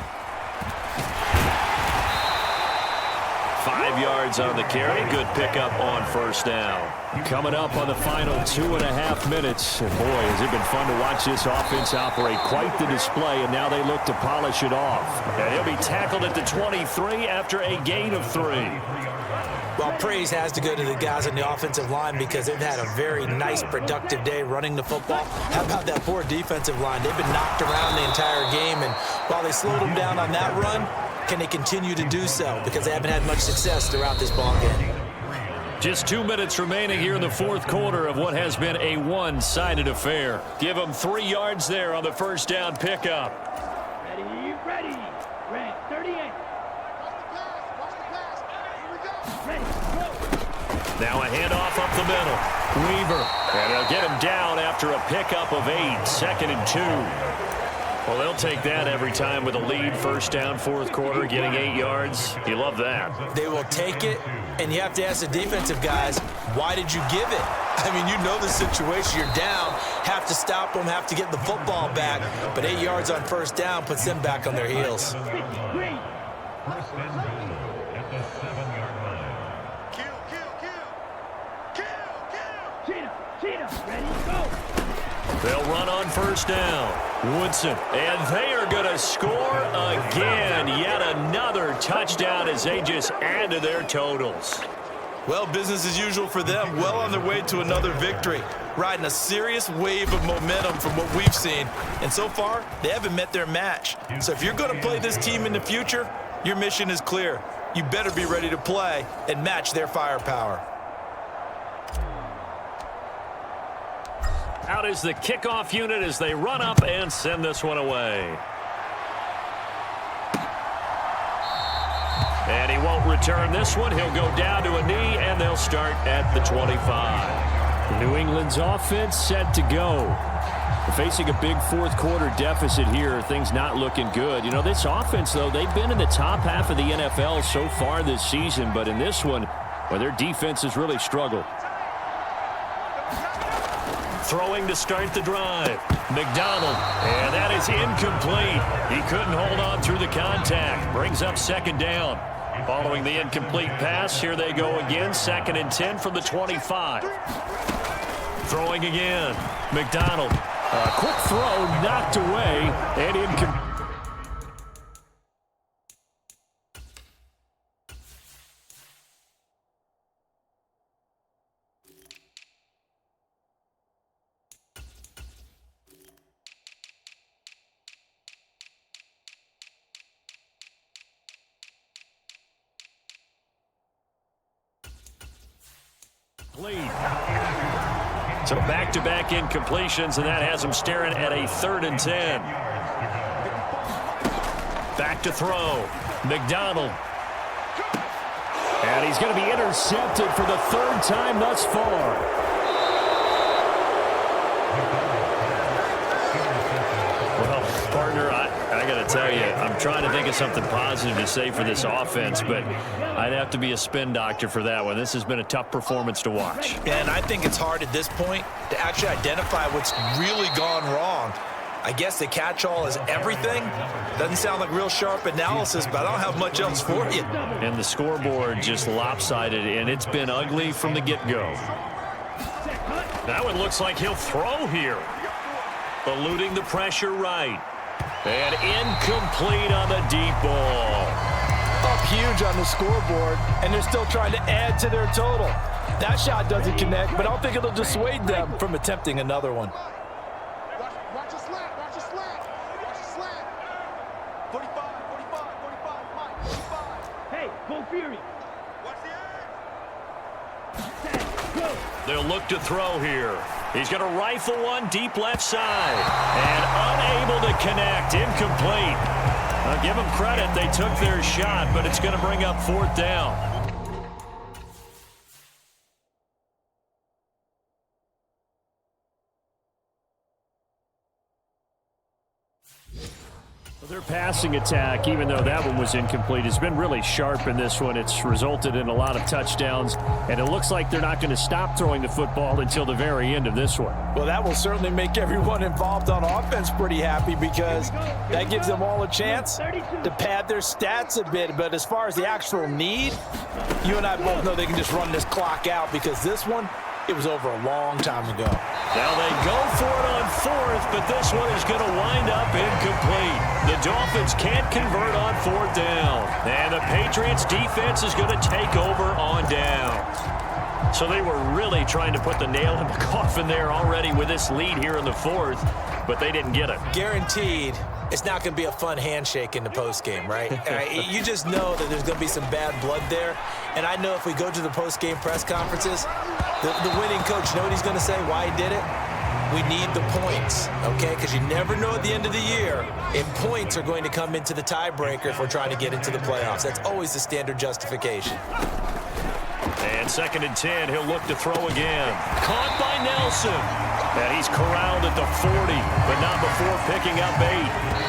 5 yards on the carry. Good pickup on first down. Coming up on the final 2.5 minutes. And boy, has it been fun to watch this offense operate. Quite the display, and now they look to polish it off. And he'll be tackled at the 23 after a gain of 3. Well, praise has to go to the guys on the offensive line because they've had a very nice, productive day running the football. How about that poor defensive line? They've been knocked around the entire game, and while they slowed them down on that run, can they continue to do so? Because they haven't had much success throughout this ball game. Just 2 minutes remaining here in the fourth quarter of what has been a one-sided affair. Give them 3 yards there on the first down pickup. Ready. Red 38. Watch the pass. Here we go. Ready, go. Now a handoff up the middle. Weaver. And they'll get him down after a pickup of 8. 2nd and 2. Well, they'll take that every time with a lead. First down, fourth quarter, getting 8 yards. You love that. They will take it, and you have to ask the defensive guys, why did you give it? I mean, you know the situation. You're down, have to stop them, have to get the football back. But 8 yards on first down puts them back on their heels. Cheetah, ready, go. They'll run on first down. Woodson. And they are going to score again. Yet another touchdown as they just add to their totals. Well, business as usual for them. Well on their way to another victory. Riding a serious wave of momentum from what we've seen. And so far, they haven't met their match. So if you're going to play this team in the future, your mission is clear. You better be ready to play and match their firepower. Out is the kickoff unit as they run up and send this one away. And he won't return this one. He'll go down to a knee, and they'll start at the 25. New England's offense set to go. They're facing a big fourth quarter deficit here. Things not looking good. You know, this offense, though, they've been in the top half of the NFL so far this season. But in this one, well, their defense has really struggled. Throwing to start the drive. McDonald, and that is incomplete. He couldn't hold on through the contact. Brings up second down. Following the incomplete pass, here they go again. 2nd and 10 from the 25. Throwing again. McDonald. A quick throw, knocked away, and incomplete. So back-to-back incompletions, and that has him staring at a 3rd and 10. Back to throw. McDonald. And he's going to be intercepted for the 3rd time thus far. Well, partner, I got to tell you, I'm trying to think of something positive to say for this offense, but I'd have to be a spin doctor for that one. This has been a tough performance to watch. And I think it's hard at this point to actually identify what's really gone wrong. I guess the catch-all is everything. Doesn't sound like real sharp analysis, but I don't have much else for you. And the scoreboard just lopsided, and it's been ugly from the get-go. That one looks like he'll throw here. Eluding the pressure right. And incomplete on the deep ball. Up huge on the scoreboard, and they're still trying to add to their total. That shot doesn't connect, but I don't think it'll dissuade them from attempting another one. Watch your slant. Watch your slant. 45, Mike. 45. Hey, go Fury. Watch the edge. Set, go. They'll look to throw here. He's going to rifle one deep left side. And unable to connect. Incomplete. I'll give them credit. They took their shot, but it's going to bring up 4th down. Their passing attack, even though that one was incomplete, has been really sharp in this one. It's resulted in a lot of touchdowns, and it looks like they're not going to stop throwing the football until the very end of this one. Well, that will certainly make everyone involved on offense pretty happy because that gives them all a chance to pad their stats a bit. But as far as the actual need, you and I both know they can just run this clock out because this one, it was over a long time ago. Now they go for it on 4th, but this one is going to wind up incomplete. The Dolphins can't convert on 4th down. And the Patriots defense is going to take over on down. So they were really trying to put the nail in the coffin there already with this lead here in the 4th, but they didn't get it. Guaranteed it's not going to be a fun handshake in the postgame, right? You just know that there's going to be some bad blood there. And I know if we go to the postgame press conferences, the winning coach, you know what he's going to say, why he did it? We need the points, okay? Because you never know at the end of the year if points are going to come into the tiebreaker if we're trying to get into the playoffs. That's always the standard justification. And 2nd and 10, he'll look to throw again. Caught by Nelson. And he's corralled at the 40, but not before picking up 8.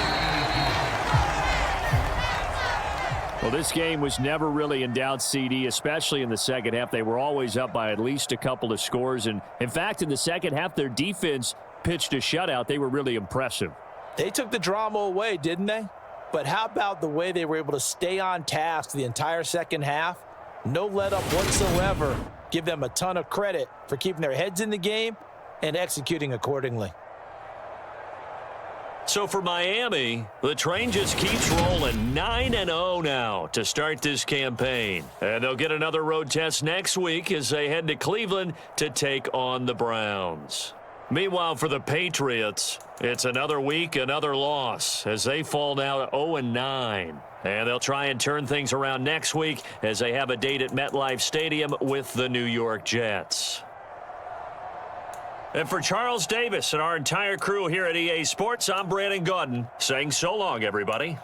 Well, this game was never really in doubt, CD, especially in the second half. They were always up by at least a couple of scores. And, in fact, in the second half, their defense pitched a shutout. They were really impressive. They took the drama away, didn't they? But how about the way they were able to stay on task the entire second half? No let-up whatsoever. Give them a ton of credit for keeping their heads in the game and executing accordingly. So for Miami, the train just keeps rolling 9-0 now to start this campaign. And they'll get another road test next week as they head to Cleveland to take on the Browns. Meanwhile, for the Patriots, it's another week, another loss as they fall now to 0-9. And they'll try and turn things around next week as they have a date at MetLife Stadium with the New York Jets. And for Charles Davis and our entire crew here at EA Sports, I'm Brandon Gaudin saying so long, everybody.